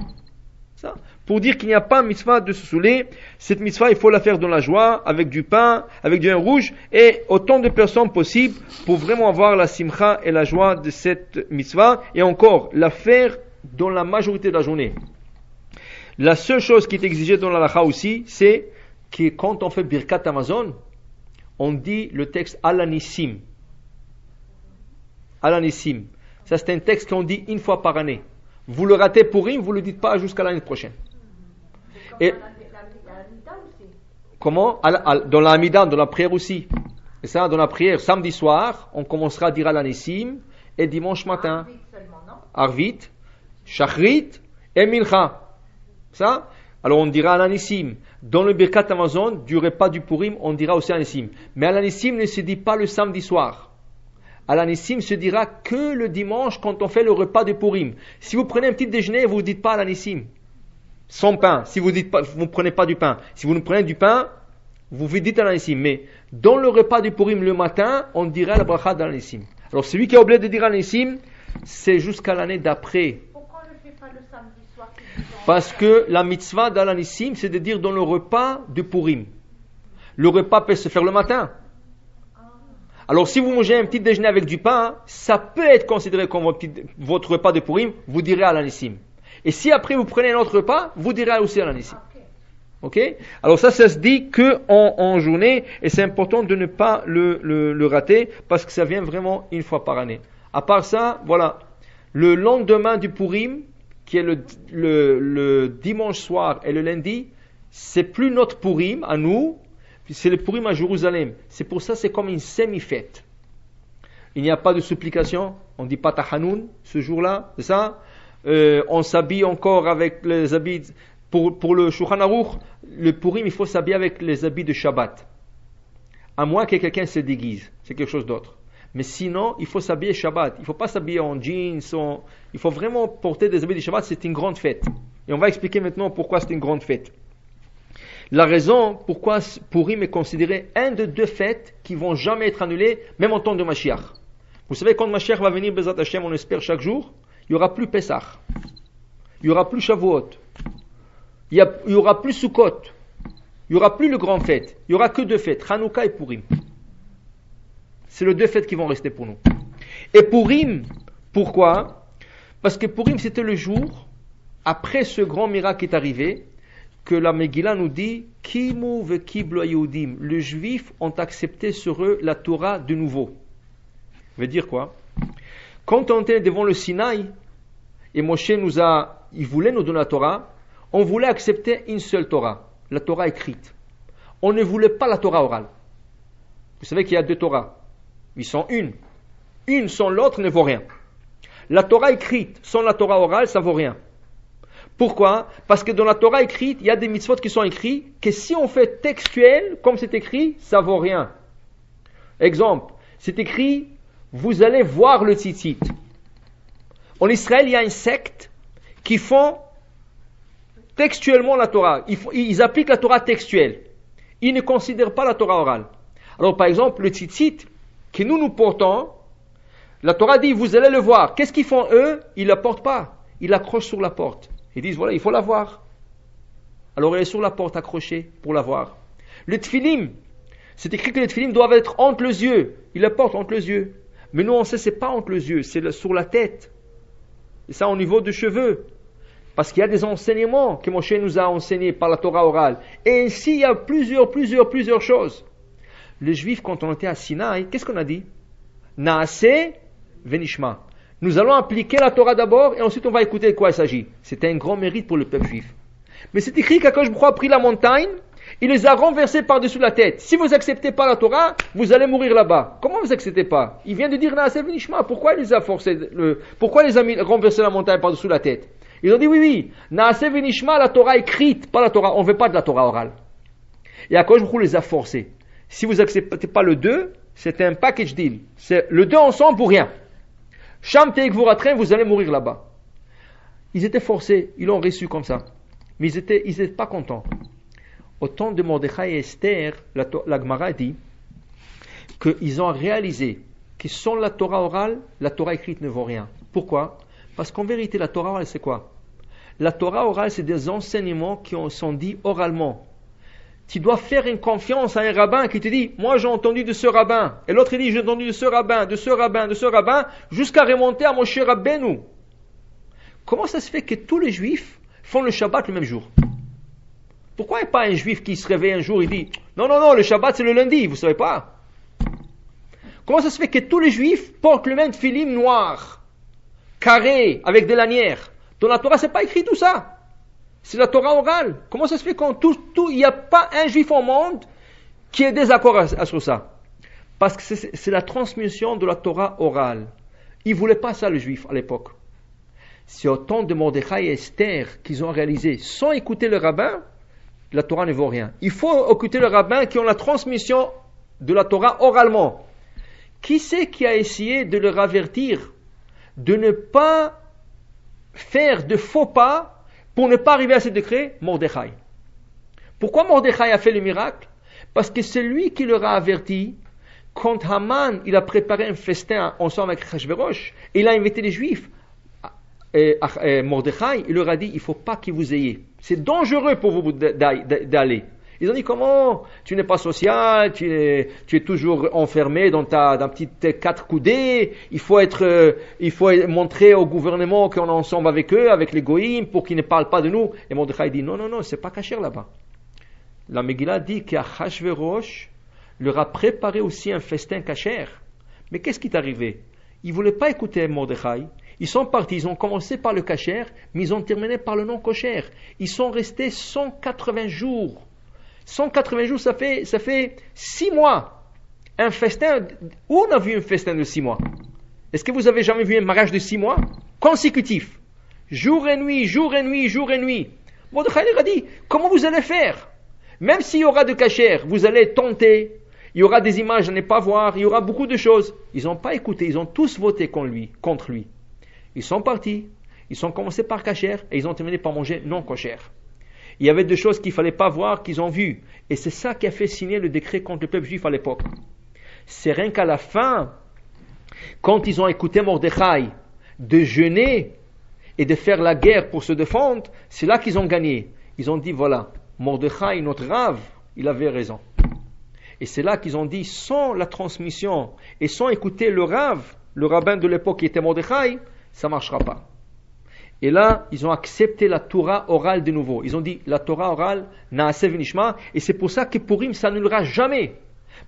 Speaker 1: Ça. Pour dire qu'il n'y a pas mitzvah de se saouler, cette mitzvah, il faut la faire dans la joie, avec du pain, avec du vin rouge, et autant de personnes possible pour vraiment avoir la simcha et la joie de cette mitzvah, et encore, la faire dans la majorité de la journée. La seule chose qui est exigée dans la halakha aussi, c'est que quand on fait Birkat Hamazon, on dit le texte Alanissim. Alanissim. Ça, c'est un texte qu'on dit 1 fois par année. Vous le ratez pour Purim, vous ne le dites pas jusqu'à l'année prochaine. Et comment? Dans la Hamida, dans la prière aussi. Et ça, dans la prière, samedi soir, on commencera à dire Alanissim, et dimanche matin, Arvit, Shachrit et Mincha. Ça? Alors on dira Alanissim. Dans le Birkat Hamazon, du repas du Purim, on dira aussi Alanissim. Mais Alanissim ne se dit pas le samedi soir. Alanissim se dira que le dimanche quand on fait le repas de Purim. Si vous prenez un petit déjeuner, vous ne dites pas Alanissim. Sans pain. Si vous ne prenez pas du pain. Si vous ne prenez du pain, vous vous dites Alanissim. Mais dans le repas de Purim le matin, on dira la bracha d'Alanissim. Alors celui qui est obligé de dire Alanissim, c'est jusqu'à l'année d'après.
Speaker 2: Pourquoi on ne le fait pas le samedi soir?
Speaker 1: Parce que la mitzvah d'Alanissim, c'est de dire dans le repas de Purim. Le repas peut se faire le matin. Alors si vous mangez un petit déjeuner avec du pain, ça peut être considéré comme votre repas de Purim, vous direz Alanissim. Et si après vous prenez un autre repas, vous direz aussi Alanissim. Ok? Alors ça se dit que en journée, et c'est important de ne pas le rater, parce que ça vient vraiment une fois par année. À part ça, voilà, le lendemain du Purim, qui est le dimanche soir et le lundi, c'est plus notre Purim à nous, c'est le Purim à Jérusalem. C'est pour ça, c'est comme une semi-fête. Il n'y a pas de supplication, on ne dit pas Tahanoun ce jour-là, c'est ça? On s'habille encore avec les habits, pour le Shulchan Aruch, le Purim, il faut s'habiller avec les habits de Shabbat. À moins que quelqu'un se déguise, c'est quelque chose d'autre. Mais sinon, il faut s'habiller Shabbat. Il ne faut pas s'habiller en jeans, il faut vraiment porter des habits de Shabbat, c'est une grande fête. Et on va expliquer maintenant pourquoi c'est une grande fête. La raison pourquoi Purim est considéré un de deux fêtes qui vont jamais être annulées, même en temps de Mashiach. Vous savez, quand Mashiach va venir, Bezat Hashem, on espère chaque jour, il n'y aura plus Pesach, il n'y aura plus Shavuot, il n'y aura plus Sukkot, il n'y aura plus le grand fête, il n'y aura que deux fêtes, Hanouka et Purim. C'est les deux fêtes qui vont rester pour nous. Et Purim, pourquoi? Parce que Purim, c'était le jour, après ce grand miracle qui est arrivé, que la Megillah nous dit Kimu vekiblu Yehudim, les Juifs ont accepté sur eux la Torah de nouveau. Ça veut dire quoi? Quand on était devant le Sinaï, et Moshe il voulait nous donner la Torah, on voulait accepter une seule Torah, la Torah écrite. On ne voulait pas la Torah orale. Vous savez qu'il y a deux Torahs. Ils sont une. Une sans l'autre ne vaut rien. La Torah écrite sans la Torah orale, ça vaut rien. Pourquoi? Parce que dans la Torah écrite, il y a des mitzvot qui sont écrits, que si on fait textuel, comme c'est écrit, ça vaut rien. Exemple, c'est écrit, vous allez voir le tzitzit. En Israël, il y a une secte qui font textuellement la Torah. Ils appliquent la Torah textuelle. Ils ne considèrent pas la Torah orale. Alors par exemple, le tzitzit que nous portons, la Torah dit, vous allez le voir. Qu'est-ce qu'ils font eux? Ils ne la portent pas. Ils l'accrochent sur la porte. Ils disent, voilà, il faut la voir. Alors elle est sur la porte accrochée pour la voir. Le tfilim, c'est écrit que les tfilim doivent être entre les yeux. Ils la portent entre les yeux. Mais nous on sait, c'est pas entre les yeux, c'est sur la tête. Et ça au niveau des cheveux. Parce qu'il y a des enseignements que Moshe nous a enseignés par la Torah orale. Et ainsi, il y a plusieurs choses. Les Juifs, quand on était à Sinaï, qu'est-ce qu'on a dit? Naaseh venishma. Nous allons appliquer la Torah d'abord et ensuite on va écouter de quoi il s'agit. C'était un grand mérite pour le peuple juif. Mais c'est écrit qu'Akadosh Baruch Hu a pris la montagne, il les a renversés par-dessus la tête. Si vous acceptez pas la Torah, vous allez mourir là-bas. Comment vous acceptez pas? Il vient de dire Naaseh venishma. Pourquoi il les a forcés, pourquoi il les a renversé la montagne par-dessous la tête? Ils ont dit oui, Naaseh venishma, la Torah écrite, pas la Torah. On veut pas de la Torah orale. Et Akadosh Baruch Hu les a forcés. Si vous acceptez pas le 2, c'est un package deal. C'est le 2 ensemble pour rien. Sham teik vuratrain, vous allez mourir là-bas. Ils étaient forcés, ils l'ont reçu comme ça. Mais ils étaient pas contents. Au temps de Mordechai et Esther, la Gemara dit qu'ils ont réalisé que sans la Torah orale, la Torah écrite ne vaut rien. Pourquoi? Parce qu'en vérité, la Torah orale, c'est quoi? La Torah orale, c'est des enseignements qui sont dits oralement. Tu dois faire une confiance à un rabbin qui te dit, moi j'ai entendu de ce rabbin, et l'autre il dit, j'ai entendu de ce rabbin, jusqu'à remonter à Moshe Rabbeinu. Comment ça se fait que tous les juifs font le Shabbat le même jour? Pourquoi il n'y a pas un juif qui se réveille un jour et dit, non, le Shabbat c'est le lundi, vous ne savez pas? Comment ça se fait que tous les juifs portent le même filim noir, carré, avec des lanières? Dans la Torah c'est pas écrit tout ça. C'est la Torah orale. Comment ça se fait qu'il n'y a pas un juif au monde qui est désaccord sur ça? Parce que c'est la transmission de la Torah orale. Ils ne voulaient pas ça, les juifs, à l'époque. C'est au temps de Mordechai et Esther qu'ils ont réalisé, sans écouter le rabbin, la Torah ne vaut rien. Il faut écouter le rabbin qui ont la transmission de la Torah oralement. Qui c'est qui a essayé de leur avertir de ne pas faire de faux pas pour ne pas arriver à ce décret? Mordechai. Pourquoi Mordechai a fait le miracle? Parce que c'est lui qui leur a averti quand Haman il a préparé un festin ensemble avec Achashverosh et il a invité les Juifs. Mordechai il leur a dit il ne faut pas qu'ils vous ayez. C'est dangereux pour vous d'aller. Ils ont dit comment? Tu n'es pas social, tu es toujours enfermé dans ta petite 4 coudées. Il faut montrer au gouvernement qu'on est ensemble avec eux, avec les goïms, pour qu'ils ne parlent pas de nous. Et Mordechai dit non, c'est pas caché là-bas. la Megillah dit qu'Achashverosh leur a préparé aussi un festin kasher. Mais qu'est-ce qui est arrivé? Ils ne voulaient pas écouter Mordechai. Ils sont partis, ils ont commencé par le kasher, mais ils ont terminé par le non kosher. Ils sont restés 180 jours. 180 jours, ça fait 6 mois. Un festin, où on a vu un festin de 6 mois? Est-ce que vous avez jamais vu un mariage de 6 mois? Consécutif. Jour et nuit, jour et nuit, jour et nuit. Mordechai leur a dit, comment vous allez faire? Même s'il y aura de kasher, vous allez tenter. Il y aura des images à ne pas voir, il y aura beaucoup de choses. Ils n'ont pas écouté, ils ont tous voté contre lui. Ils sont partis, ils ont commencé par kasher et ils ont terminé par manger non kosher. Il y avait des choses qu'il ne fallait pas voir, qu'ils ont vues. Et c'est ça qui a fait signer le décret contre le peuple juif à l'époque. C'est rien qu'à la fin, quand ils ont écouté Mordechai de jeûner et de faire la guerre pour se défendre, c'est là qu'ils ont gagné. Ils ont dit, voilà, Mordechai, notre Rav, il avait raison. Et c'est là qu'ils ont dit, sans la transmission et sans écouter le Rav, le rabbin de l'époque qui était Mordechai, ça ne marchera pas. Et là, ils ont accepté la Torah orale de nouveau. Ils ont dit, la Torah orale, Naaseh v'nishma, et c'est pour ça que Purim s'annulera jamais.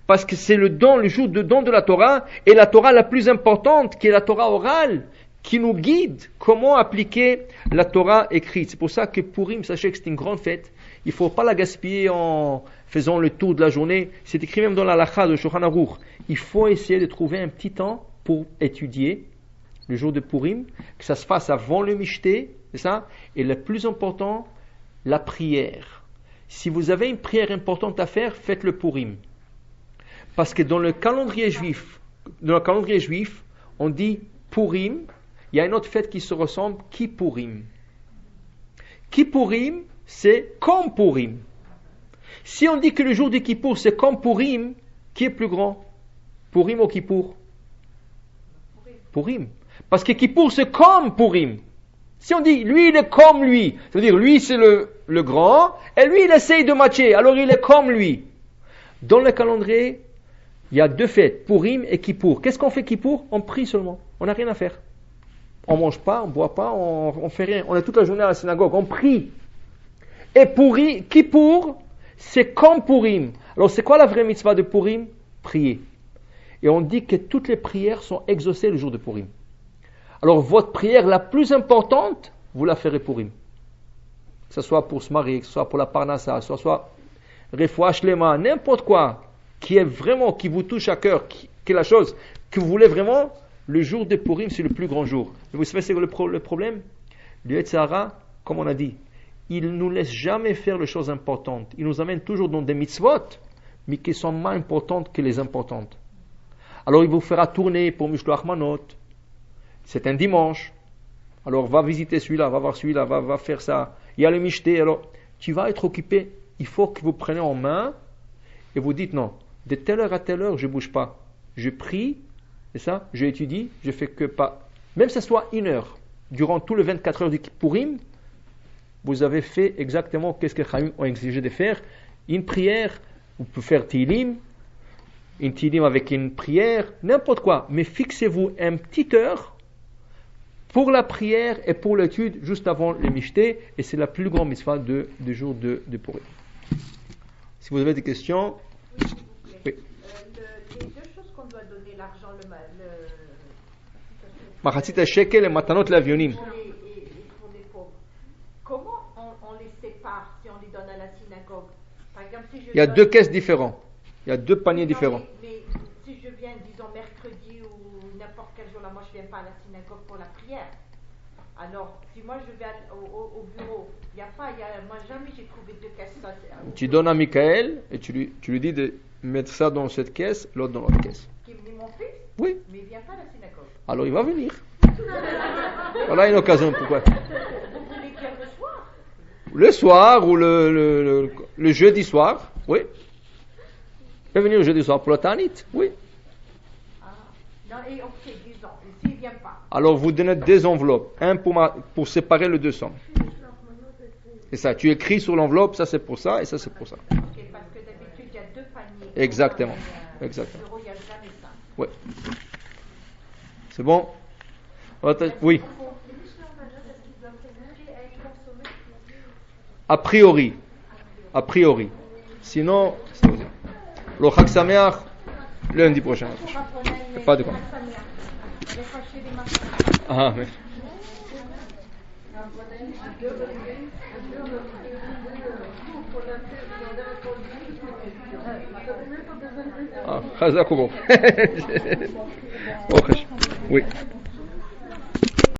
Speaker 1: Parce que c'est le jour de don de la Torah, et la Torah la plus importante, qui est la Torah orale, qui nous guide comment appliquer la Torah écrite. C'est pour ça que Purim, sachez que c'est une grande fête. Il ne faut pas la gaspiller en faisant le tour de la journée. C'est écrit même dans la Lacha de Shulchan Aruch. Il faut essayer de trouver un petit temps pour étudier le jour de Purim, que ça se fasse avant le Mishté, c'est ça? Et le plus important, la prière. Si vous avez une prière importante à faire, faites le Purim. Parce que dans le calendrier juif, on dit Purim, il y a une autre fête qui se ressemble, Kippurim. Kippurim, c'est comme Purim. Si on dit que le jour de Kippour, c'est comme Purim, qui est plus grand? Purim ou Kippour? Purim. Parce que Kippour, c'est comme Purim. Si on dit, lui, il est comme lui, c'est-à-dire, lui, c'est le grand, et lui, il essaye de matcher, alors il est comme lui. Dans le calendrier, il y a 2 fêtes, Purim et Kippour. Qu'est-ce qu'on fait Kippour? On prie seulement. On n'a rien à faire. On mange pas, on boit pas, on fait rien. On est toute la journée à la synagogue, on prie. Et Kippour, c'est comme Purim. Alors, c'est quoi la vraie mitzvah de Purim? Prier. Et on dit que toutes les prières sont exaucées le jour de Purim. Alors, votre prière la plus importante, vous la ferez Purim. Que ce soit pour se marier, que ce soit pour la parnassa, que ce soit Refoua Shlema, n'importe quoi, qui vous touche à cœur, qui est la chose que vous voulez vraiment, le jour de Purim, c'est le plus grand jour. Et vous savez, c'est le problème? Le Yetzer Hara, comme on a dit, il ne nous laisse jamais faire les choses importantes. Il nous amène toujours dans des mitzvot, mais qui sont moins importantes que les importantes. Alors il vous fera tourner pour Mishloach Manot. C'est un dimanche. Alors va visiter celui-là, va voir celui-là, va faire ça. Il y a le Mishté. Alors tu vas être occupé. Il faut que vous preniez en main et vous dites non. De telle heure à telle heure, je ne bouge pas. Je prie, c'est ça, je étudie, je fais que pas. Même si ce soit 1 heure, durant tout le 24 heures du Purim, vous avez fait exactement qu'est-ce que les Chachamim ont exigé de faire. Une prière, vous pouvez faire Tilim, une Tilim avec une prière, n'importe quoi. Mais fixez-vous une petite heure pour la prière et pour l'étude juste avant le Mishté. Et c'est la plus grande mitzvah du jour de Purim. Si vous avez des questions. Oui.
Speaker 2: Les 2 choses qu'on doit donner, l'argent,
Speaker 1: Machatzit shekel et matanot l'avionim.
Speaker 2: Pour les pauvres. Comment on les sépare si on les donne à la synagogue? Par exemple, si
Speaker 1: il y a 2 caisses différents. Il y a 2 paniers différents.
Speaker 2: Mais si je viens, disons, mercredi ou n'importe quel jour, là, moi je ne viens pas à la synagogue pour la prière. Alors, si moi je vais au bureau, il n'y a pas, moi jamais j'ai trouvé 2 caisses.
Speaker 1: Tu donnes à Michael et tu lui dis de mettre ça dans cette caisse, l'autre dans l'autre caisse.
Speaker 2: Qui me dit mon fils?
Speaker 1: Oui.
Speaker 2: Mais il ne vient pas à la synagogue.
Speaker 1: Alors il va venir. Voilà une occasion. Pourquoi?
Speaker 2: Vous voulez dire le soir?
Speaker 1: Le soir ou le jeudi soir, oui. Il va venir le jeudi soir pour la Tanit, oui.
Speaker 2: Ah. Non, et ok, disons, et s'il ne vient pas?
Speaker 1: Alors vous donnez 2 enveloppes, un pour séparer les 200. C'est ça, tu écris sur l'enveloppe, ça c'est pour ça et ça c'est pour ça.
Speaker 2: Ok, parce que d'habitude il y a 2 paniers.
Speaker 1: Exactement. Exactement.
Speaker 2: Au bureau, il n'y a jamais ça.
Speaker 1: Oui. C'est bon? Oui. A priori. Sinon, le Chag Sameach, lundi prochain. Pas de quoi. Ah, mais. Ah, Chazak ou bon. Oui.